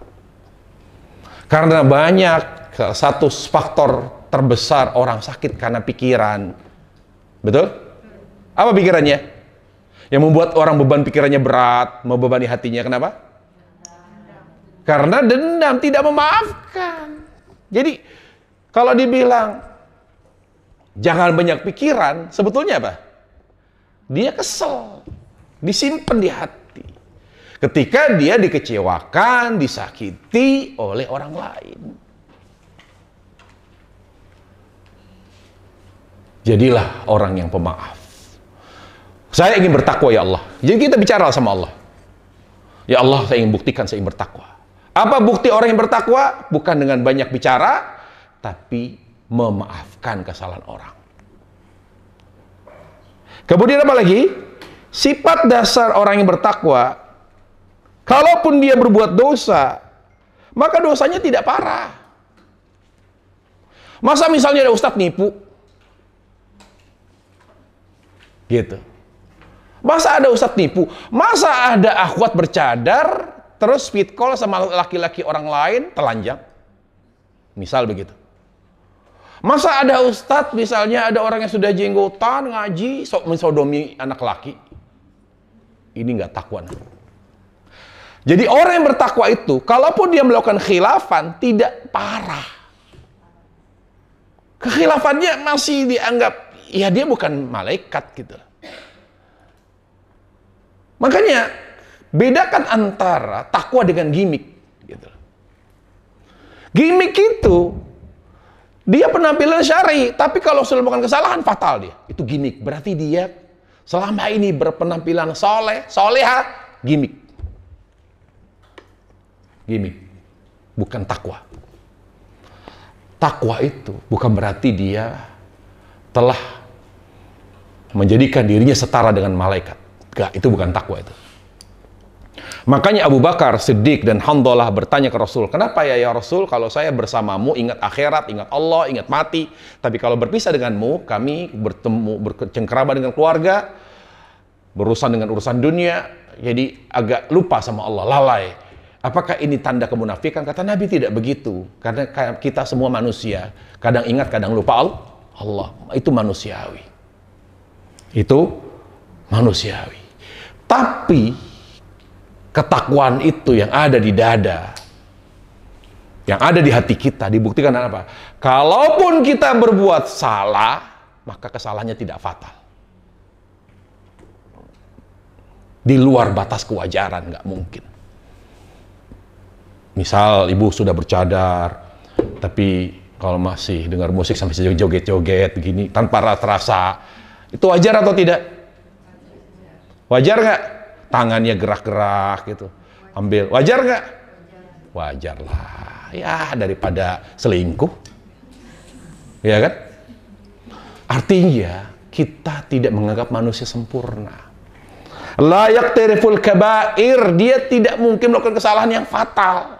Karena banyak, satu faktor terbesar orang sakit karena pikiran. Betul? Apa pikirannya? Yang membuat orang beban pikirannya berat, membebani hatinya. Kenapa? Karena dendam, tidak memaafkan. Jadi, kalau dibilang jangan banyak pikiran, sebetulnya apa? Dia kesel, disimpan di hati. Ketika dia dikecewakan, disakiti oleh orang lain. Jadilah orang yang pemaaf. Saya ingin bertakwa ya Allah. Jadi kita bicara sama Allah. Ya Allah, saya ingin buktikan saya ingin bertakwa. Apa bukti orang yang bertakwa? Bukan dengan banyak bicara, tapi memaafkan kesalahan orang. Kemudian apa lagi? Sifat dasar orang yang bertakwa, kalaupun dia berbuat dosa, maka dosanya tidak parah. Masa misalnya ada ustadz nipu? Gitu. Masa ada ustadz nipu? Masa ada akhwat bercadar, terus fit call sama laki-laki orang lain, telanjang? Misal begitu. Masa ada ustadz, misalnya ada orang yang sudah jenggotan, ngaji, sok mensodomi anak laki? Ini nggak takwa. Jadi orang yang bertakwa itu, kalaupun dia melakukan khilafan, tidak parah. Kekhilafannya masih dianggap, ya dia bukan malaikat gitu. Makanya bedakan antara takwa dengan gimmick gitu. Gimmick itu dia penampilan syar'i, tapi kalau sudah melakukan kesalahan fatal dia. Itu gimmick. Berarti dia selama ini berpenampilan soleha, gimmick. Gimmick. Bukan takwa. Takwa itu bukan berarti dia telah menjadikan dirinya setara dengan malaikat. Enggak, itu bukan takwa itu. Makanya Abu Bakar, Siddiq, dan Hanzalah bertanya ke Rasul, kenapa ya Rasul, kalau saya bersamamu ingat akhirat, ingat Allah, ingat mati, tapi kalau berpisah denganmu, kami bertemu, bercengkerama dengan keluarga, berurusan dengan urusan dunia, jadi agak lupa sama Allah, lalai. Apakah ini tanda kemunafikan? Kata Nabi, tidak begitu. Karena kita semua manusia, kadang ingat, kadang lupa Allah. Itu manusiawi. Itu manusiawi. Tapi ketakwaan itu yang ada di dada, yang ada di hati kita, dibuktikan dengan apa? Kalaupun kita berbuat salah, maka kesalahannya tidak fatal. Di luar batas kewajaran, nggak mungkin. Misal ibu sudah bercadar, tapi kalau masih dengar musik sampai joget-joget begini, tanpa rasa, itu wajar atau tidak? Wajar nggak? Tangannya gerak-gerak gitu, ambil, wajar nggak? Wajar lah, ya daripada selingkuh, ya kan? Artinya kita tidak menganggap manusia sempurna. Layak teriful kabair, dia tidak mungkin melakukan kesalahan yang fatal.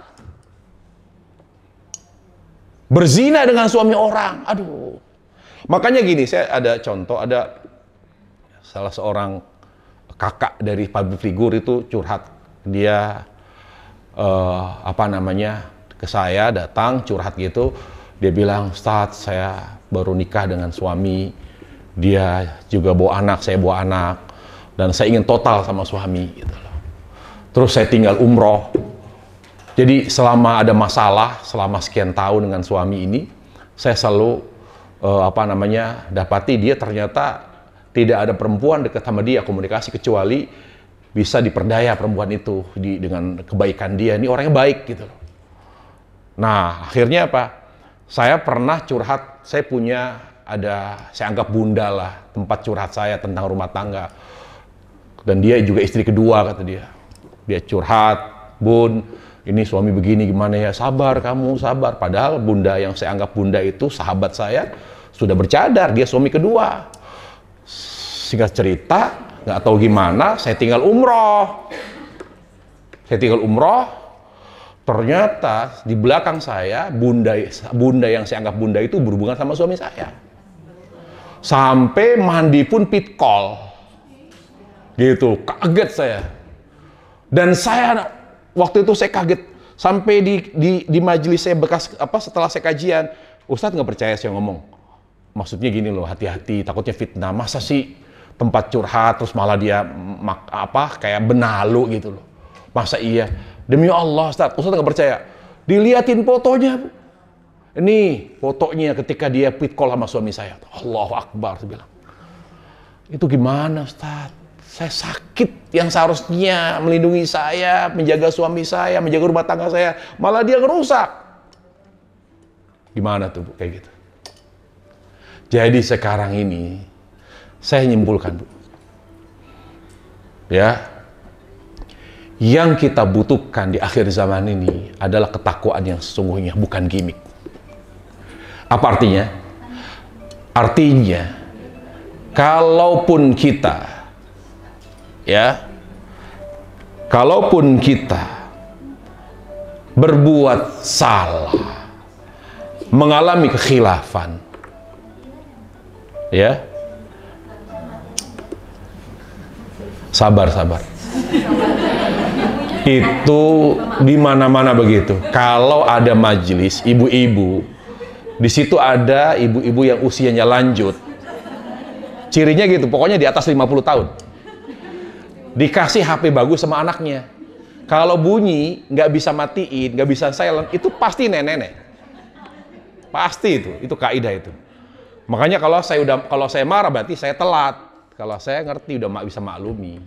Berzina dengan suami orang, aduh. Makanya gini, saya ada contoh, ada salah seorang kakak dari public figure itu curhat. Dia ke saya, datang curhat gitu. Dia bilang, Ustadz, saya baru nikah dengan suami, dia juga bawa anak, saya bawa anak, dan saya ingin total sama suami gitu loh. Terus saya tinggal umroh. Jadi selama ada masalah, selama sekian tahun dengan suami ini, saya selalu dapati dia ternyata tidak ada perempuan dekat sama dia komunikasi kecuali bisa diperdaya perempuan itu dengan kebaikan dia. Ini orangnya baik gitu loh. Nah, akhirnya apa? Saya pernah curhat, saya anggap bunda lah, tempat curhat saya tentang rumah tangga. Dan dia juga istri kedua, kata dia. Dia curhat, Bun, ini suami begini gimana ya? Sabar kamu, sabar. Padahal bunda yang saya anggap bunda itu sahabat saya sudah bercadar, dia suami kedua. Singkat cerita, nggak tahu gimana, saya tinggal umroh. Ternyata di belakang saya, bunda yang saya anggap bunda itu berhubungan sama suami saya. Sampai mandi pun pit call. Gitu, kaget saya. Dan saya, waktu itu saya kaget. Sampai di majelis saya setelah saya kajian, Ustadz nggak percaya saya ngomong. Maksudnya gini loh, hati-hati, takutnya fitnah. Masa sih tempat curhat terus malah dia kayak benalu gitu loh. Masa iya? Demi Allah, Ustadz nggak percaya. Diliatin fotonya. Ini fotonya ketika dia pit call sama suami saya. Allahu Akbar, saya bilang. Itu gimana, Ustadz? Saya sakit yang seharusnya melindungi saya, menjaga suami saya, menjaga rumah tangga saya, malah dia ngerusak. Gimana tuh, Bu, kayak gitu? Jadi sekarang ini saya nyimpulkan, Bu. Ya. Yang kita butuhkan di akhir zaman ini adalah ketakwaan yang sesungguhnya, bukan gimmick. Apa artinya? Artinya, kalaupun kita berbuat salah, mengalami kekhilafan, ya, sabar. Itu di mana-mana begitu. Kalau ada majelis ibu-ibu, di situ ada ibu-ibu yang usianya lanjut. Cirinya gitu, pokoknya di atas 50 tahun. Dikasih HP bagus sama anaknya. Kalau bunyi, nggak bisa matiin, nggak bisa silent, itu pasti nenek-nenek. Pasti itu kaidah itu. Makanya kalau saya marah berarti saya telat. Kalau saya ngerti udah bisa maklumi.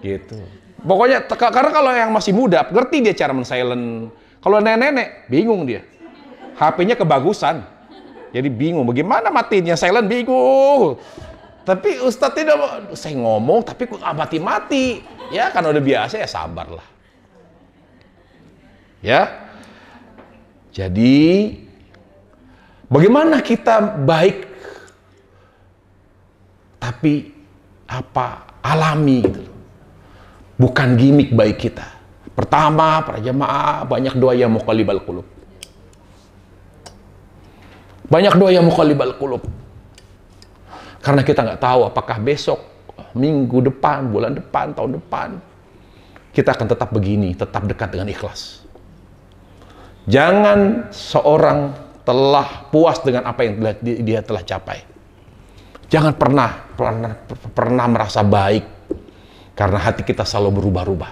Gitu. Pokoknya karena kalau yang masih muda ngerti dia cara men-silent. Kalau nenek-nenek bingung dia. HP-nya kebagusan. Jadi bingung bagaimana matinya silent, bingung. Tapi Ustadz tidak, saya ngomong tapi kok mati-mati. Ya kan udah biasa, ya sabarlah. Ya. Jadi bagaimana kita baik tapi alami gitu. Bukan gimmick baik kita. Pertama, para jamaah banyak doa ya muqallibal qulub. Banyak doa ya muqallibal qulub. Karena kita nggak tahu apakah besok, minggu depan, bulan depan, tahun depan kita akan tetap begini, tetap dekat dengan ikhlas. Jangan seorang telah puas dengan apa yang dia telah capai. Jangan pernah merasa baik karena hati kita selalu berubah-ubah.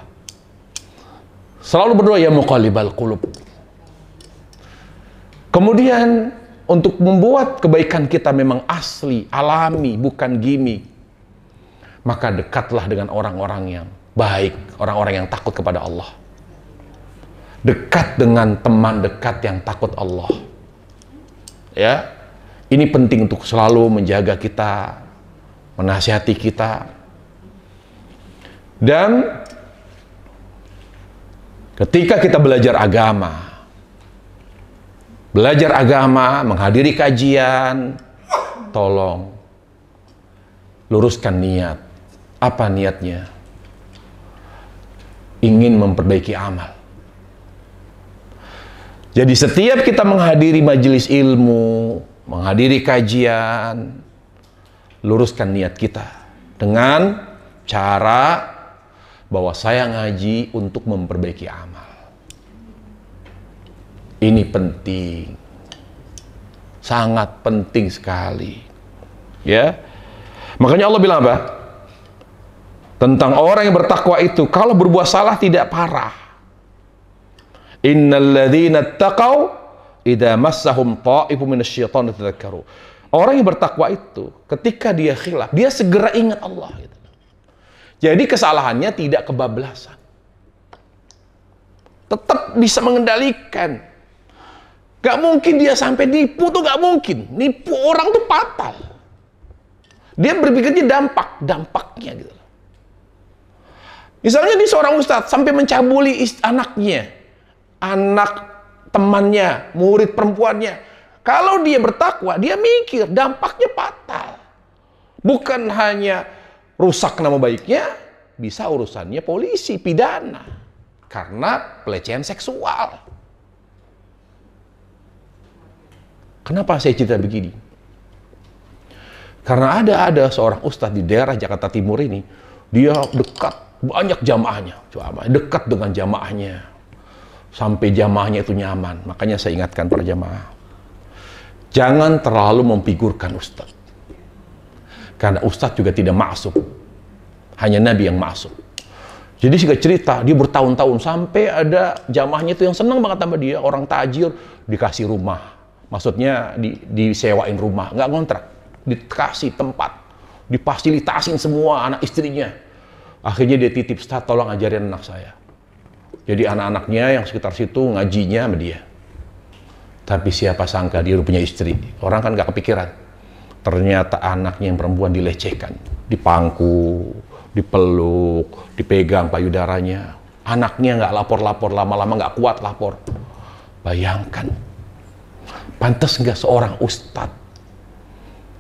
Selalu berdoa ya muqallibal qulub. Kemudian untuk membuat kebaikan kita memang asli, alami, bukan gimmick, maka dekatlah dengan orang-orang yang baik, orang-orang yang takut kepada Allah. Dekat dengan teman dekat yang takut Allah. Ya, ini penting untuk selalu menjaga kita, menasihati kita. Dan ketika kita belajar agama, menghadiri kajian, tolong luruskan niat. Apa niatnya? Ingin memperbaiki amal. Jadi setiap kita menghadiri majelis ilmu, menghadiri kajian, luruskan niat kita dengan cara bahwa saya ngaji untuk memperbaiki amal. Ini penting, sangat penting sekali, ya. Makanya Allah bilang apa? Tentang orang yang bertakwa itu, kalau berbuat salah tidak parah. Innal ladzina taqaw idza massahum ta'ifun minasyaitani tadzakkaru. Orang yang bertakwa itu, ketika dia khilaf, dia segera ingat Allah. Gitu. Jadi kesalahannya tidak kebablasan, tetap bisa mengendalikan. Gak mungkin dia sampai nipu tuh, gak mungkin. Nipu orang tuh fatal. Dia berpikirnya dampaknya gitu. Misalnya di seorang ustadz sampai mencabuli anaknya, anak temannya, murid perempuannya. Kalau dia bertakwa, dia mikir dampaknya fatal. Bukan hanya rusak nama baiknya, bisa urusannya polisi, pidana. Karena pelecehan seksual. Kenapa saya cerita begini? Karena ada seorang ustadz di daerah Jakarta Timur ini, dia dekat, banyak jamaahnya, dekat dengan jamaahnya, sampai jamaahnya itu nyaman. Makanya saya ingatkan para jamaah, jangan terlalu memfigurkan ustadz, karena ustadz juga tidak maksum, hanya Nabi yang maksum. Jadi singkat cerita, dia bertahun-tahun sampai ada jamaahnya itu yang senang banget sama dia, orang tajir, dikasih rumah. Maksudnya disewain rumah, nggak ngontrak, dikasih tempat, difasilitasin semua anak istrinya. Akhirnya dia titip, Ustaz tolong ajarin anak saya. Jadi anak-anaknya yang sekitar situ ngajinya sama dia. Tapi siapa sangka dia punya istri. Orang kan nggak kepikiran. Ternyata anaknya yang perempuan dilecehkan, dipangku, dipeluk, dipegang payudaranya. Anaknya nggak lapor-lapor, lama-lama nggak kuat lapor. Bayangkan. Pantas nggak seorang ustadz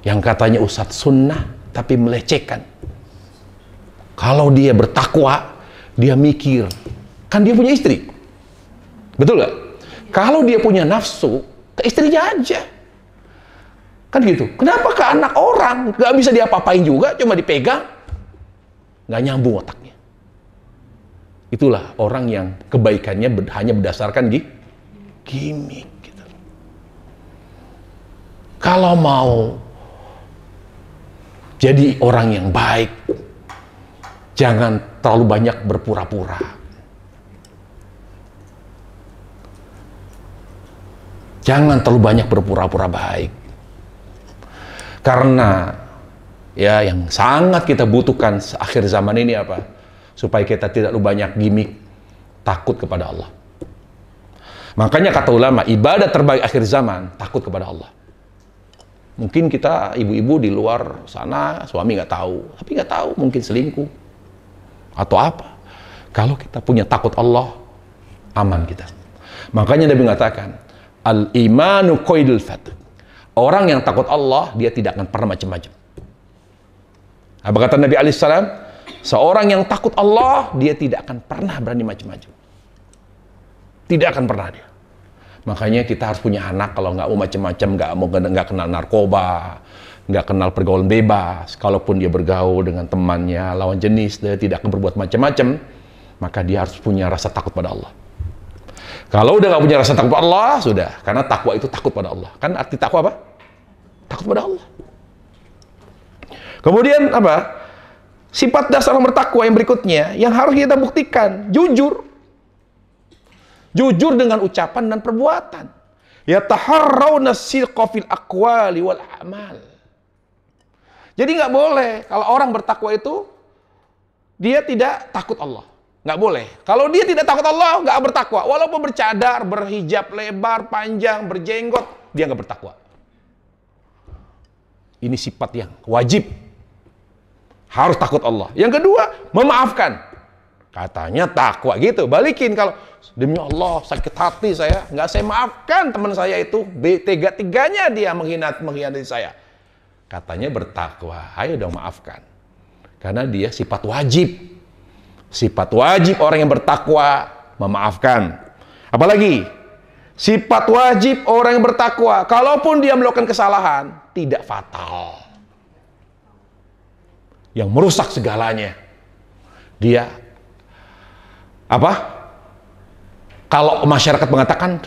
yang katanya ustadz sunnah tapi melecehkan? Kalau dia bertakwa, dia mikir, kan dia punya istri, betul nggak? Kalau dia punya nafsu, ke istrinya aja, kan gitu. Kenapa ke anak orang nggak bisa diapa-apain juga, cuma dipegang, nggak nyambung otaknya. Itulah orang yang kebaikannya hanya berdasarkan gimmick. Kalau mau jadi orang yang baik, jangan terlalu banyak berpura-pura. Jangan terlalu banyak berpura-pura baik. Karena ya yang sangat kita butuhkan akhir zaman ini apa? Supaya kita tidak terlalu banyak gimmick, takut kepada Allah. Makanya kata ulama, ibadah terbaik akhir zaman takut kepada Allah. Mungkin kita ibu-ibu di luar sana suami nggak tahu, tapi nggak tahu mungkin selingkuh atau apa. Kalau kita punya takut Allah, aman kita. Makanya Nabi mengatakan, al-imanu qaidul fath. Orang yang takut Allah, dia tidak akan pernah macam-macam. Apa kata Nabi alaihissalam? Seorang yang takut Allah, dia tidak akan pernah berani macam-macam. Tidak akan pernah dia. Makanya kita harus punya anak kalau nggak mau macam-macam, nggak kenal narkoba, nggak kenal pergaulan bebas. Kalaupun dia bergaul dengan temannya lawan jenis, dia tidak akan berbuat macam-macam. Maka dia harus punya rasa takut pada Allah. Kalau udah nggak punya rasa takut pada Allah, sudah. Karena takwa itu takut pada Allah. Kan arti takwa apa? Takut pada Allah. Kemudian apa? Sifat dasar orang bertakwa yang berikutnya, yang harus kita buktikan, jujur. Jujur dengan ucapan dan perbuatan. Yataharrawna sidqa fil aqwali wal a'mal. Jadi nggak boleh kalau orang bertakwa itu dia tidak takut Allah. Nggak boleh. Kalau dia tidak takut Allah, nggak bertakwa. Walaupun bercadar, berhijab lebar, panjang, berjenggot, dia nggak bertakwa. Ini sifat yang wajib. Harus takut Allah. Yang kedua, memaafkan. Katanya takwa gitu. Balikin kalau, demi Allah, sakit hati saya. Nggak saya maafkan teman saya itu. Tega-teganya dia mengkhianati saya. Katanya bertakwa. Ayo dong maafkan. Karena dia sifat wajib. Sifat wajib orang yang bertakwa memaafkan. Apalagi sifat wajib orang yang bertakwa, kalaupun dia melakukan kesalahan, tidak fatal. Yang merusak segalanya. Dia apa? Kalau masyarakat mengatakan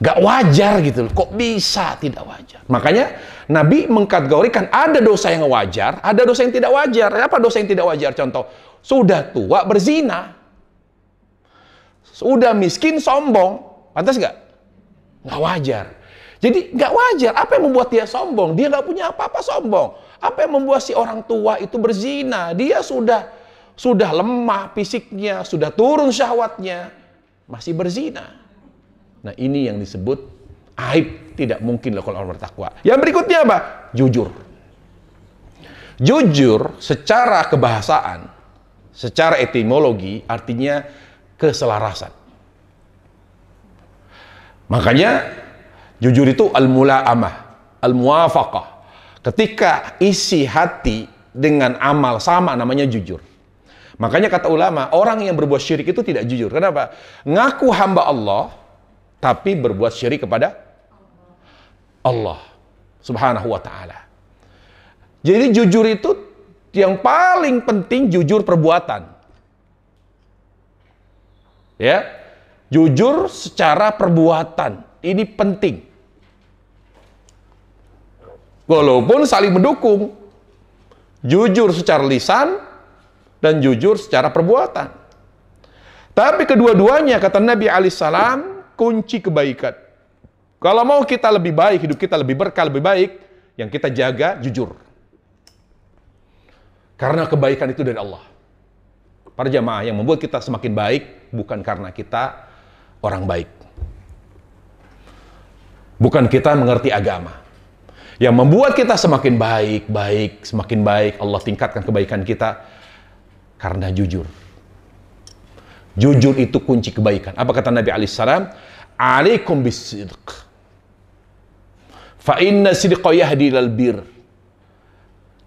gak wajar gitu, kok bisa tidak wajar? Makanya Nabi mengkategorikan ada dosa yang wajar, ada dosa yang tidak wajar. Apa dosa yang tidak wajar? Contoh, sudah tua berzina, sudah miskin sombong, pantas nggak? Nggak wajar. Jadi nggak wajar. Apa yang membuat dia sombong? Dia nggak punya apa-apa sombong. Apa yang membuat si orang tua itu berzina? Dia sudah lemah fisiknya, sudah turun syahwatnya, masih berzina. Nah ini yang disebut aib, tidak mungkin loh kalau orang bertakwa. Yang berikutnya apa? Jujur. Jujur secara kebahasaan, secara etimologi artinya keselarasan. Makanya jujur itu al-mula'amah, al-muwafaqah. Ketika isi hati dengan amal sama namanya jujur. Makanya kata ulama, orang yang berbuat syirik itu tidak jujur. Kenapa? Ngaku hamba Allah tapi berbuat syirik kepada Allah Subhanahu wa ta'ala. Jadi jujur itu yang paling penting, jujur perbuatan. Ya. Jujur secara perbuatan. Ini penting. Walaupun saling mendukung. Jujur secara lisan dan jujur secara perbuatan. Tapi kedua-duanya kata Nabi alaihissalam kunci kebaikan. Kalau mau kita lebih baik, hidup kita lebih berkah, lebih baik, yang kita jaga jujur. Karena kebaikan itu dari Allah. Para jamaah, yang membuat kita semakin baik bukan karena kita orang baik. Bukan kita mengerti agama. Yang membuat kita semakin baik, semakin baik, Allah tingkatkan kebaikan kita karena jujur. Jujur itu kunci kebaikan. Apa kata Nabi alaihissalam? Alaikum bisidq. Fa inna sidqa yahdi ilal bir.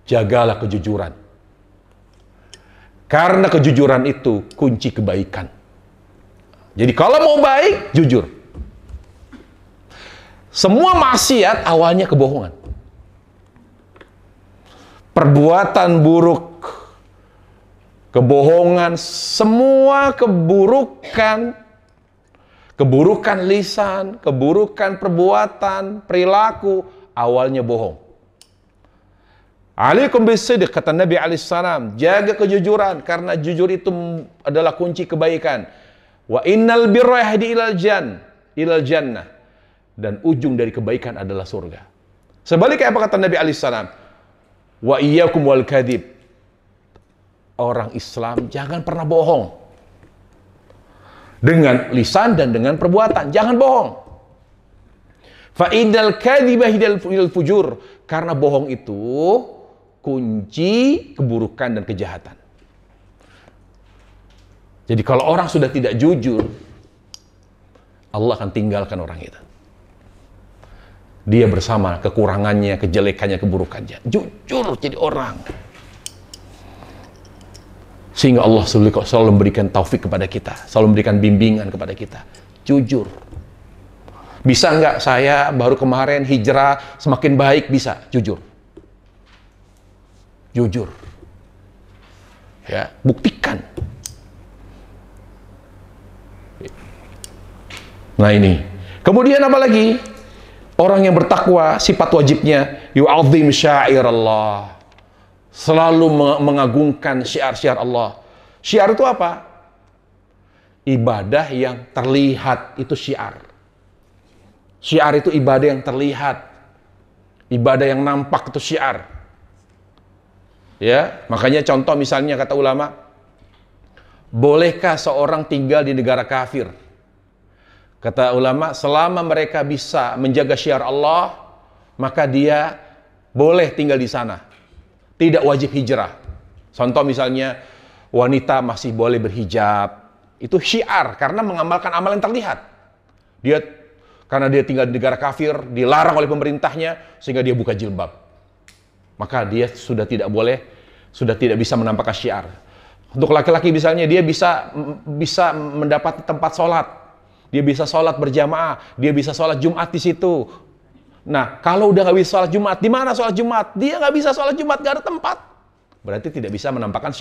Jagalah kejujuran. Karena kejujuran itu kunci kebaikan. Jadi kalau mau baik, jujur. Semua maksiat awalnya kebohongan. Perbuatan buruk, kebohongan, semua keburukan, keburukan lisan, keburukan perbuatan, perilaku, awalnya bohong. Alaikum bisidq, kata Nabi alaihissalam, jaga kejujuran karena jujur itu adalah kunci kebaikan. Wa innal birra yahdi ilal jannah, dan ujung dari kebaikan adalah surga. Sebaliknya apa kata Nabi alaihissalam? Wa iyyakum wal kadhib. Orang Islam jangan pernah bohong. Dengan lisan dan dengan perbuatan, jangan bohong. Fa innal kadhiba hidal fujur. Karena bohong itu kunci keburukan dan kejahatan. Jadi kalau orang sudah tidak jujur, Allah akan tinggalkan orang itu. Dia bersama kekurangannya, kejelekannya, keburukannya. Jujur jadi orang. Sehingga Allah selalu memberikan taufik kepada kita, selalu memberikan bimbingan kepada kita. Jujur. Bisa nggak saya baru kemarin hijrah semakin baik? Bisa, jujur. Jujur. Ya, buktikan. Nah ini. Kemudian apa lagi? Orang yang bertakwa, sifat wajibnya yu'azzim syairallah. Selalu mengagungkan syiar-syiar Allah. Syiar itu apa? Ibadah yang terlihat, itu syiar. Syiar itu ibadah yang terlihat. Ibadah yang nampak itu syiar. Ya, makanya contoh misalnya kata ulama, bolehkah seorang tinggal di negara kafir? Kata ulama, selama mereka bisa menjaga syiar Allah, maka dia boleh tinggal di sana. Tidak wajib hijrah. Contoh misalnya, wanita masih boleh berhijab. Itu syiar, karena mengamalkan amalan terlihat. Karena dia tinggal di negara kafir, dilarang oleh pemerintahnya, sehingga dia buka jilbab. Maka dia sudah tidak bisa menampakkan syiar. Untuk laki-laki misalnya, dia bisa mendapat tempat sholat. Dia bisa sholat berjamaah, dia bisa sholat Jumat di situ. Nah, kalau udah nggak bisa sholat Jumat, di mana sholat Jumat? Dia nggak bisa sholat Jumat, nggak ada tempat. Berarti tidak bisa menampakkan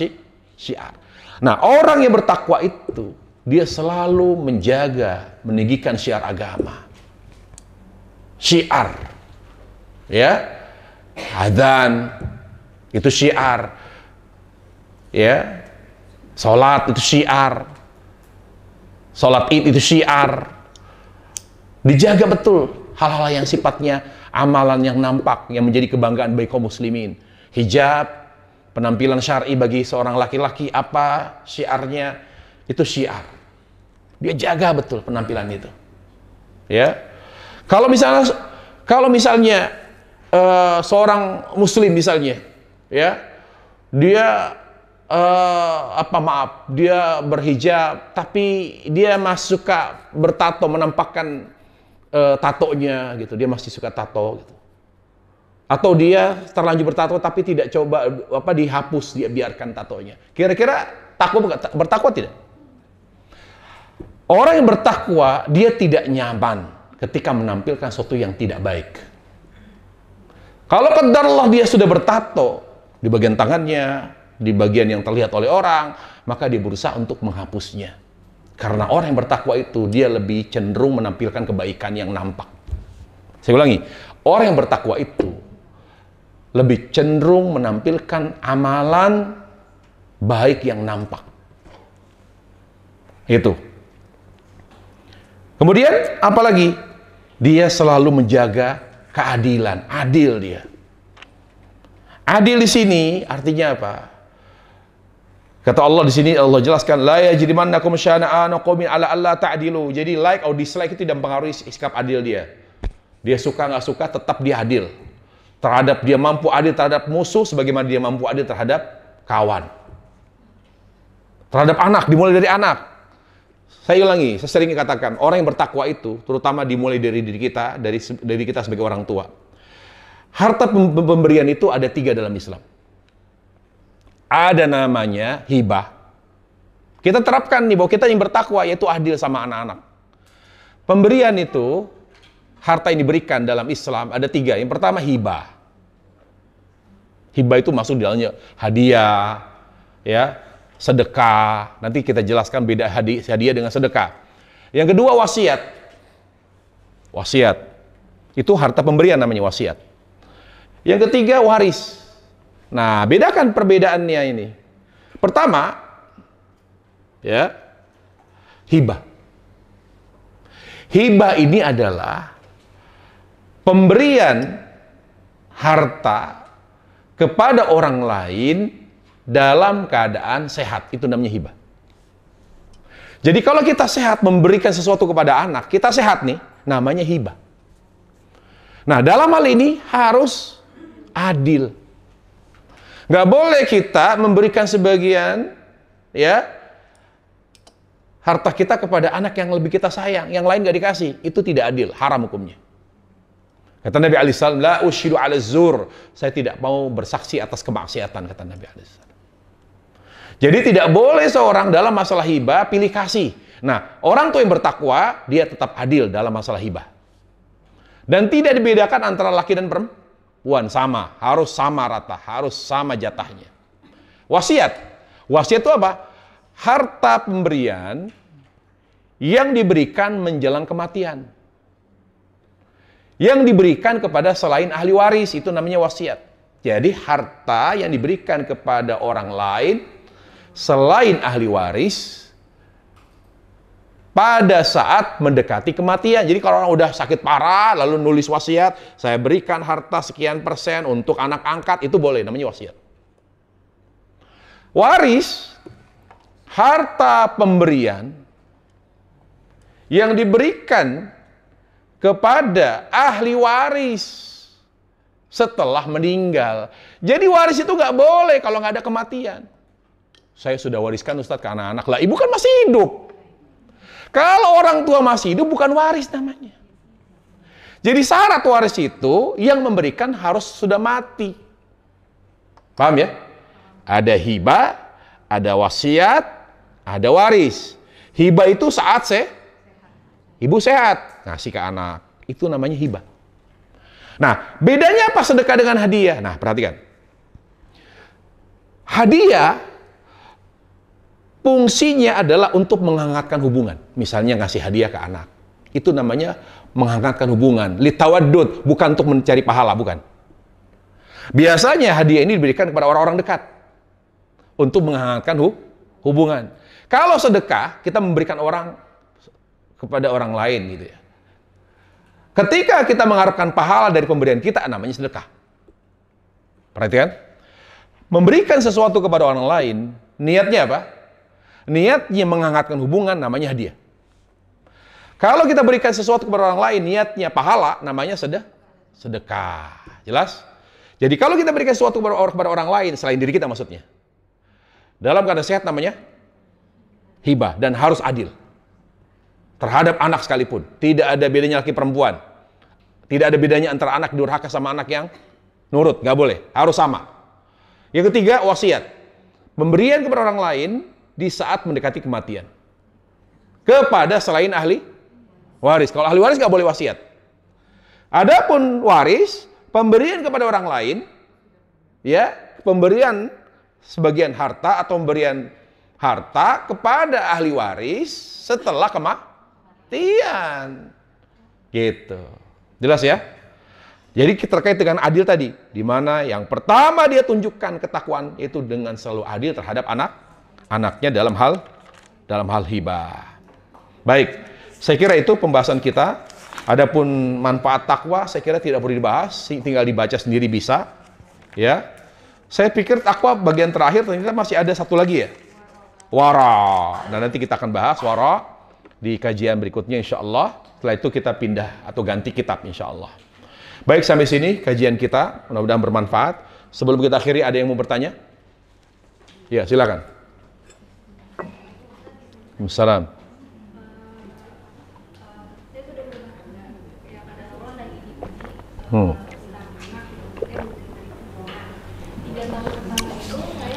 syiar. Nah, orang yang bertakwa itu, dia selalu menjaga, meninggikan syiar agama. Syiar. Ya. Adzan, itu syiar. Ya. Sholat, itu syiar. Sholat id itu syiar. Dijaga betul hal-hal yang sifatnya amalan yang nampak, yang menjadi kebanggaan bagi kaum muslimin. Hijab, penampilan syar'i bagi seorang laki-laki, apa syiarnya, itu syiar. Dia jaga betul penampilan itu. Ya. Kalau misalnya seorang muslim misalnya, ya, dia dia berhijab, tapi dia masih suka bertato, menampakkan tatonya gitu. Dia masih suka tato gitu. Atau dia terlanjur bertato tapi tidak coba dihapus, dia biarkan tatonya. Kira-kira bertakwa tidak? Orang yang bertakwa, dia tidak nyaman ketika menampilkan sesuatu yang tidak baik. Kalau qadarullah dia sudah bertato di bagian tangannya, di bagian yang terlihat oleh orang, maka dia berusaha untuk menghapusnya. Karena orang yang bertakwa itu, dia lebih cenderung menampilkan kebaikan yang nampak. Saya ulangi, orang yang bertakwa itu lebih cenderung menampilkan amalan baik yang nampak. Itu. Kemudian, apalagi? Dia selalu menjaga keadilan. Adil dia. Adil di sini artinya apa? Kata Allah di sini, Allah jelaskan, la yajrimannakum syana'anu qaumin ala alla ta'dilu. Jadi like atau dislike itu tidak mempengaruhi sikap adil dia. Dia suka nggak suka, tetap dia adil. Terhadap dia mampu adil terhadap musuh, sebagaimana dia mampu adil terhadap kawan. Terhadap anak, dimulai dari anak. Saya ulangi, saya sering katakan, orang yang bertakwa itu, terutama dimulai dari diri kita, dari kita sebagai orang tua. Harta pemberian itu ada 3 dalam Islam. Ada namanya hibah. Kita terapkan nih bahwa kita yang bertakwa yaitu adil sama anak-anak. Pemberian itu, harta yang diberikan dalam Islam ada 3. Yang pertama hibah. Hibah itu masuk di dalamnya hadiah, ya, sedekah. Nanti kita jelaskan beda hadiah dengan sedekah. Yang kedua wasiat. Wasiat. Itu harta pemberian namanya wasiat. Yang ketiga waris. Nah, bedakan perbedaannya ini. Pertama, ya, hibah. Hibah ini adalah pemberian harta kepada orang lain dalam keadaan sehat. Itu namanya hibah. Jadi kalau kita sehat memberikan sesuatu kepada anak, kita sehat nih, namanya hibah. Nah, dalam hal ini harus adil. Nggak boleh kita memberikan sebagian ya harta kita kepada anak yang lebih kita sayang, yang lain nggak dikasih. Itu tidak adil, haram hukumnya. Kata Nabi alaihissalam, la ushidu ala zur. Saya tidak mau bersaksi atas kemaksiatan, kata Nabi alaihissalam. Jadi tidak boleh seorang dalam masalah hibah pilih kasih. Nah, orang tua yang bertakwa, dia tetap adil dalam masalah hibah. Dan tidak dibedakan antara laki dan perempuan, sama. Harus sama rata, harus sama jatahnya. Wasiat. Wasiat itu apa? Harta pemberian yang diberikan menjelang kematian. Yang diberikan kepada selain ahli waris, itu namanya wasiat. Jadi harta yang diberikan kepada orang lain selain ahli waris pada saat mendekati kematian. Jadi kalau orang udah sakit parah lalu nulis wasiat, saya berikan harta sekian persen untuk anak angkat, itu boleh, namanya wasiat. Waris, harta pemberian yang diberikan kepada ahli waris setelah meninggal. Jadi waris itu nggak boleh kalau nggak ada kematian. Saya sudah wariskan Ustadz ke anak-anak. Lah, ibu kan masih hidup. Kalau orang tua masih hidup bukan waris namanya. Jadi syarat waris itu yang memberikan harus sudah mati. Paham ya? Ada hibah, ada wasiat, ada waris. Hibah itu saat ibu sehat, ngasih ke anak. Itu namanya hibah. Nah, bedanya apa sedekah dengan hadiah? Nah, perhatikan. Hadiah, fungsinya adalah untuk menghangatkan hubungan. Misalnya ngasih hadiah ke anak. Itu namanya menghangatkan hubungan. Litawaddud, bukan untuk mencari pahala, bukan. Biasanya hadiah ini diberikan kepada orang-orang dekat. Untuk menghangatkan hubungan. Kalau sedekah, kita memberikan kepada orang lain gitu ya. Ketika kita mengharapkan pahala dari pemberian kita, namanya sedekah. Perhatikan. Memberikan sesuatu kepada orang lain, niatnya apa? Niatnya menghangatkan hubungan, namanya hadiah. Kalau kita berikan sesuatu kepada orang lain, niatnya pahala, namanya sedekah. Jelas? Jadi kalau kita berikan sesuatu kepada orang lain, selain diri kita maksudnya, dalam keadaan sehat namanya hibah, dan harus adil. Terhadap anak sekalipun. Tidak ada bedanya laki perempuan. Tidak ada bedanya antara anak durhaka sama anak yang nurut. Gak boleh. Harus sama. Yang ketiga, wasiat. Pemberian kepada orang lain di saat mendekati kematian. Kepada selain ahli waris. Kalau ahli waris gak boleh wasiat. Adapun waris, pemberian kepada orang lain, ya, pemberian sebagian harta atau pemberian harta kepada ahli waris setelah kematian. Gitu. Jelas ya? Jadi terkait dengan adil tadi, di mana yang pertama dia tunjukkan ketakwaan itu dengan selalu adil terhadap anaknya dalam hal hibah. Baik, saya kira itu pembahasan kita. Adapun manfaat takwa, saya kira tidak perlu dibahas, tinggal dibaca sendiri bisa. Ya, saya pikir takwa bagian terakhir ternyata masih ada satu lagi ya. Wara. Dan nanti kita akan bahas wara di kajian berikutnya insya Allah. Setelah itu kita pindah atau ganti kitab insya Allah. Baik, sampai sini kajian kita. Mudah-mudahan bermanfaat. Sebelum kita akhiri, ada yang mau bertanya? Ya, silakan. Assalamualaikum.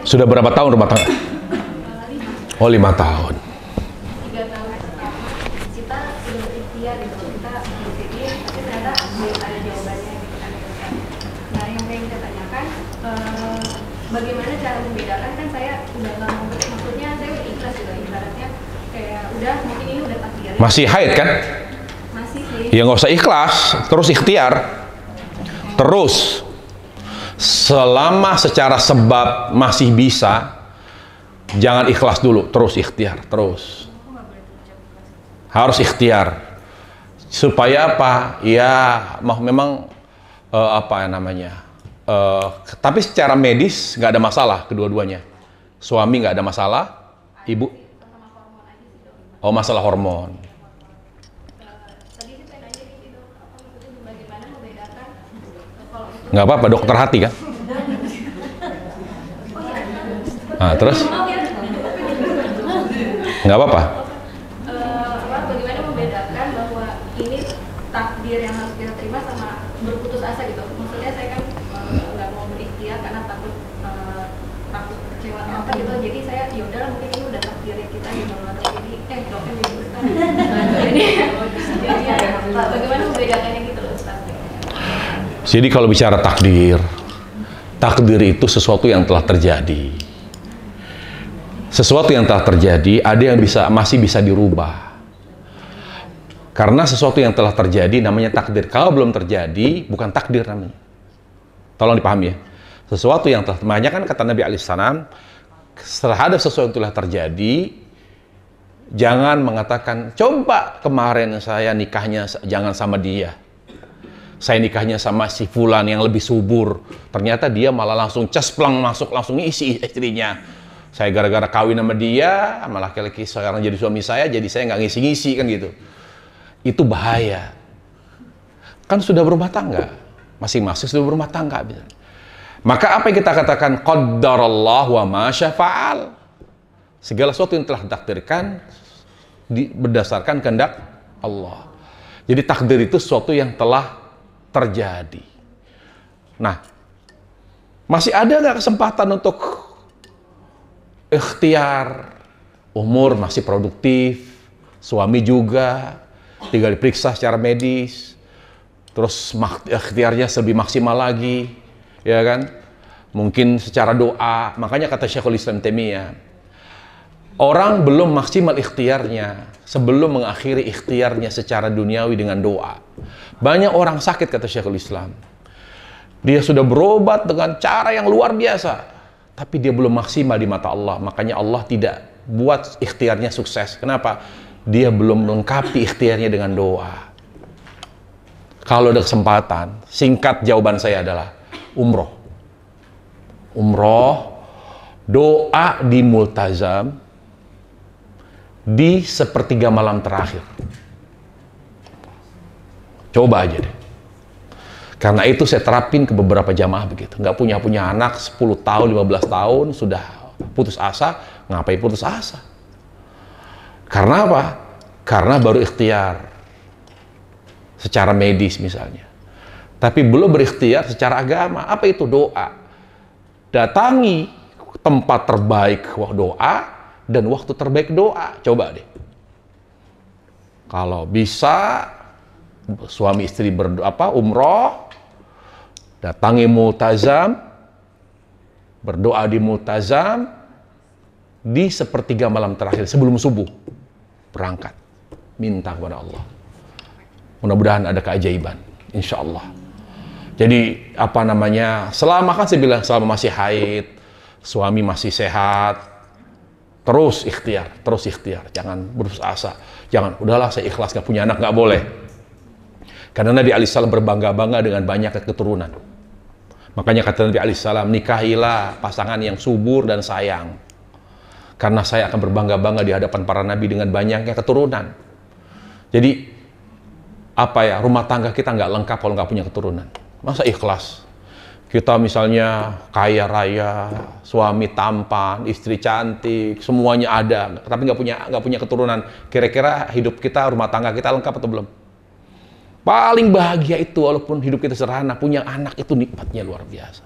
Sudah berapa tahun rumah tangga? Oh, 5 tahun. 3 tahun pertama kita sudah berikhtiar gitu, kita berpikir tapi ternyata belum ada jawabannya gitu kan. Nah, yang pengen kita tanyakan, bagaimana cara membedakan? Kan saya udah nggak mau, maksudnya saya udah ikhlas juga, ibaratnya kayak udah mungkin ini udah takdir. Masih haid kan? Masih sih. Ya nggak usah ikhlas, terus ikhtiar. Terus selama secara sebab masih bisa, jangan ikhlas dulu, terus ikhtiar, terus. Harus ikhtiar. Supaya apa? Ya, memang apa namanya? Tapi secara medis nggak ada masalah kedua-duanya. Suami nggak ada masalah, ibu. Oh, masalah hormon. Tadi sih saya nanya gitu, apa maksudnya bagaimana membedakan kalau itu Nggak apa-apa, dokter hati kan? Nah, terus? Nggak apa-apa. bagaimana membedakan bahwa ini takdir yang harus kita terima sama berputus asa gitu. Maksudnya saya kan nggak mau berikhtiar karena takut kecewa atau apa gitu. Jadi saya ya udahlah mungkin ini udah takdirnya kita gitu. Jadi dokter jadi Ustaz. Jadi bagaimana membedakannya gitu loh Ustaz? Jadi kalau bicara takdir, takdir itu sesuatu yang telah terjadi. Sesuatu yang telah terjadi, ada yang masih bisa dirubah. Karena sesuatu yang telah terjadi namanya takdir. Kalau belum terjadi, bukan takdir namanya. Tolong dipahami ya. Sesuatu yang telah, makanya kan kata Nabi alaihissalam, terhadap sesuatu yang telah terjadi, jangan mengatakan, coba kemarin saya nikahnya jangan sama dia. Saya nikahnya sama si fulan yang lebih subur. Ternyata dia malah langsung cespleng masuk, langsung ngisi istrinya. Saya gara-gara kawin sama dia, sama laki-laki sekarang jadi suami saya, jadi saya nggak ngisi-ngisi kan gitu. Itu bahaya. Kan sudah berumah tangga, masing-masing sudah berumah tangga. Maka apa yang kita katakan qaddarallah wa ma syafa'al. Segala sesuatu yang telah ditakdirkan berdasarkan kehendak Allah. Jadi takdir itu sesuatu yang telah terjadi. Nah, masih ada nggak kesempatan untuk ikhtiar? Umur masih produktif, suami juga, tinggal diperiksa secara medis, terus ikhtiarnya lebih maksimal lagi, ya kan? Mungkin secara doa. Makanya kata Syekhul Islam Taimiyah, orang belum maksimal ikhtiarnya sebelum mengakhiri ikhtiarnya secara duniawi dengan doa. Banyak orang sakit, kata Syekhul Islam, dia sudah berobat dengan cara yang luar biasa, tapi dia belum maksimal di mata Allah. Makanya Allah tidak buat ikhtiarnya sukses. Kenapa? Dia belum melengkapi ikhtiarnya dengan doa. Kalau ada kesempatan, singkat jawaban saya adalah umroh. Umroh, doa di multazam, di sepertiga malam terakhir. Coba aja deh. Karena itu saya terapin ke beberapa jamaah begitu. Nggak punya anak 10 tahun, 15 tahun, sudah putus asa. Ngapain putus asa? Karena apa? Karena baru ikhtiar secara medis misalnya. Tapi belum berikhtiar secara agama. Apa itu? Doa. Datangi tempat terbaik doa dan waktu terbaik doa. Coba deh. Kalau bisa suami istri umroh, datangi multazam, berdoa di multazam di sepertiga malam terakhir sebelum subuh, berangkat minta kepada Allah. Mudah-mudahan ada keajaiban, insya Allah. Jadi selama kan saya bilang selama masih haid, suami masih sehat, terus ikhtiar, jangan berputus asa, jangan udahlah saya ikhlas gak punya anak, nggak boleh. Karena Nabi alaihissalam berbangga-bangga dengan banyak keturunan. Makanya kata Nabi alaihissalam, nikahilah pasangan yang subur dan sayang. Karena saya akan berbangga-bangga di hadapan para nabi dengan banyaknya keturunan. Jadi, rumah tangga kita nggak lengkap kalau nggak punya keturunan. Masa ikhlas? Kita misalnya kaya raya, suami tampan, istri cantik, semuanya ada, tapi nggak punya keturunan. Kira-kira hidup kita, rumah tangga kita lengkap atau belum? Paling bahagia itu walaupun hidup kita sederhana, punya anak itu nikmatnya luar biasa.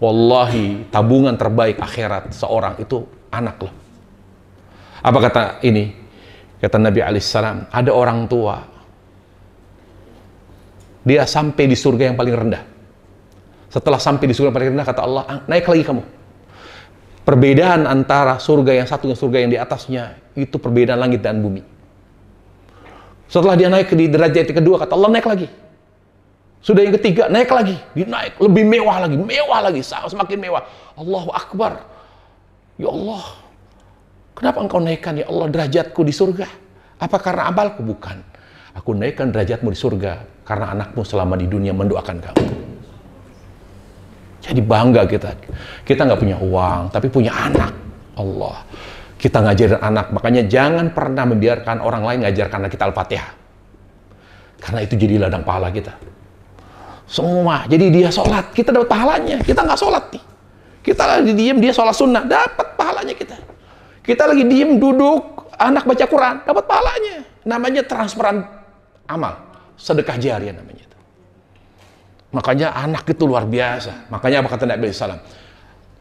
Wallahi, tabungan terbaik akhirat seorang itu anak loh. Apa kata ini? Kata Nabi alaihissalam, ada orang tua, dia sampai di surga yang paling rendah. Setelah sampai di surga yang paling rendah, kata Allah, naik lagi kamu. Perbedaan antara surga yang satu dan surga yang di atasnya, itu perbedaan langit dan bumi. Setelah dia naik di derajat yang kedua, kata Allah, naik lagi. Sudah yang ketiga, naik lagi. Dinaik, lebih mewah lagi, semakin mewah. Allahu Akbar. Ya Allah, kenapa engkau naikkan ya Allah derajatku di surga? Apa karena amalku? Bukan. Aku naikkan derajatmu di surga karena anakmu selama di dunia mendoakan kamu. Jadi bangga kita. Kita nggak punya uang, tapi punya anak. Allah. Kita ngajarin anak. Makanya jangan pernah membiarkan orang lain ngajarkan anak kita Al-Fatihah. Karena itu jadi ladang pahala kita. Semua. Jadi dia sholat, kita dapat pahalanya. Kita nggak sholat nih. Kita lagi diem, dia sholat sunnah. Dapat pahalanya kita. Kita lagi diem, duduk, anak baca Quran. Dapat pahalanya. Namanya transferan amal. Sedekah jariah namanya itu. Makanya anak itu luar biasa. Makanya apa kata Nabi SAW?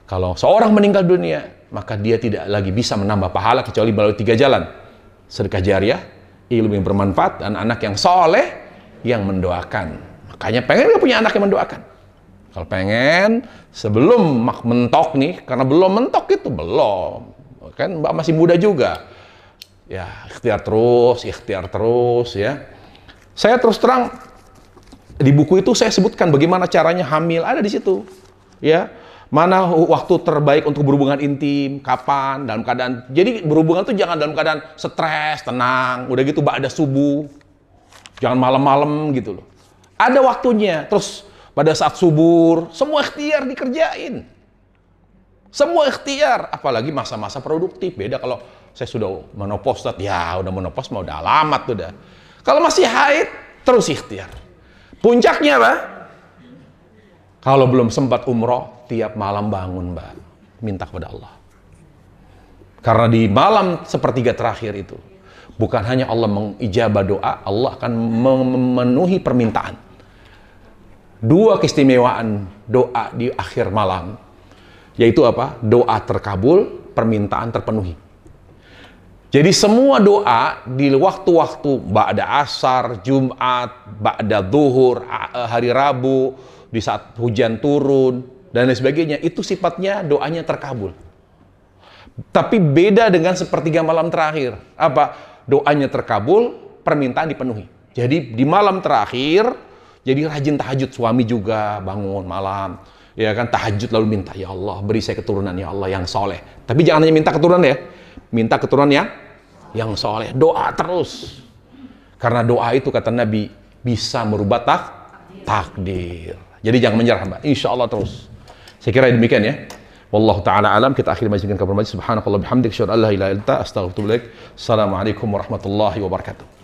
Kalau seorang meninggal dunia, maka dia tidak lagi bisa menambah pahala kecuali melalui 3 jalan. Sedekah jariah, ilmu yang bermanfaat, dan anak yang soleh yang mendoakan. Makanya pengen gak punya anak yang mendoakan? Kalau pengen, sebelum mentok nih, karena belum mentok itu, belum. Kan Mbak masih muda juga. Ya, ikhtiar terus ya. Saya terus terang, di buku itu saya sebutkan bagaimana caranya hamil, ada di situ. Ya, mana waktu terbaik untuk berhubungan intim, kapan, dalam keadaan. Jadi berhubungan itu jangan dalam keadaan stres, tenang, udah gitu ba'da subuh. Jangan malam-malam gitu loh. Ada waktunya, terus pada saat subuh, semua ikhtiar dikerjain. Semua ikhtiar, apalagi masa-masa produktif. Beda kalau saya sudah menopause, ya udah menopause mau udah alamat udah. Kalau masih haid, terus ikhtiar. Puncaknya apa? Kalau belum sempat umroh, tiap malam bangun, Mbak. Minta kepada Allah. Karena di malam sepertiga terakhir itu, bukan hanya Allah mengijabah doa, Allah akan memenuhi permintaan. 2 keistimewaan doa di akhir malam, yaitu apa? Doa terkabul, permintaan terpenuhi. Jadi semua doa di waktu-waktu ba'da asar, Jumat, ba'da zuhur, hari Rabu, di saat hujan turun, dan lain sebagainya, itu sifatnya doanya terkabul. Tapi beda dengan sepertiga malam terakhir. Apa? Doanya terkabul, permintaan dipenuhi. Jadi di malam terakhir, jadi rajin tahajud, suami juga bangun malam. Ya kan, tahajud lalu minta, ya Allah beri saya keturunan ya Allah yang soleh. Tapi jangan hanya minta keturunan ya, minta keturunan yang soleh. Doa terus. Karena doa itu kata Nabi bisa merubah takdir. Jadi jangan menyerah, Mbak. Insya Allah terus. Saya kira demikian ya. Wallahu ta'ala alam. Kita akhiri majlis dengan kabar majlis. Subhanakallah bihamdik. Asyhadu an la ilaha illa anta astaghfiruka wa atubu ilaik. Assalamualaikum warahmatullahi wabarakatuh.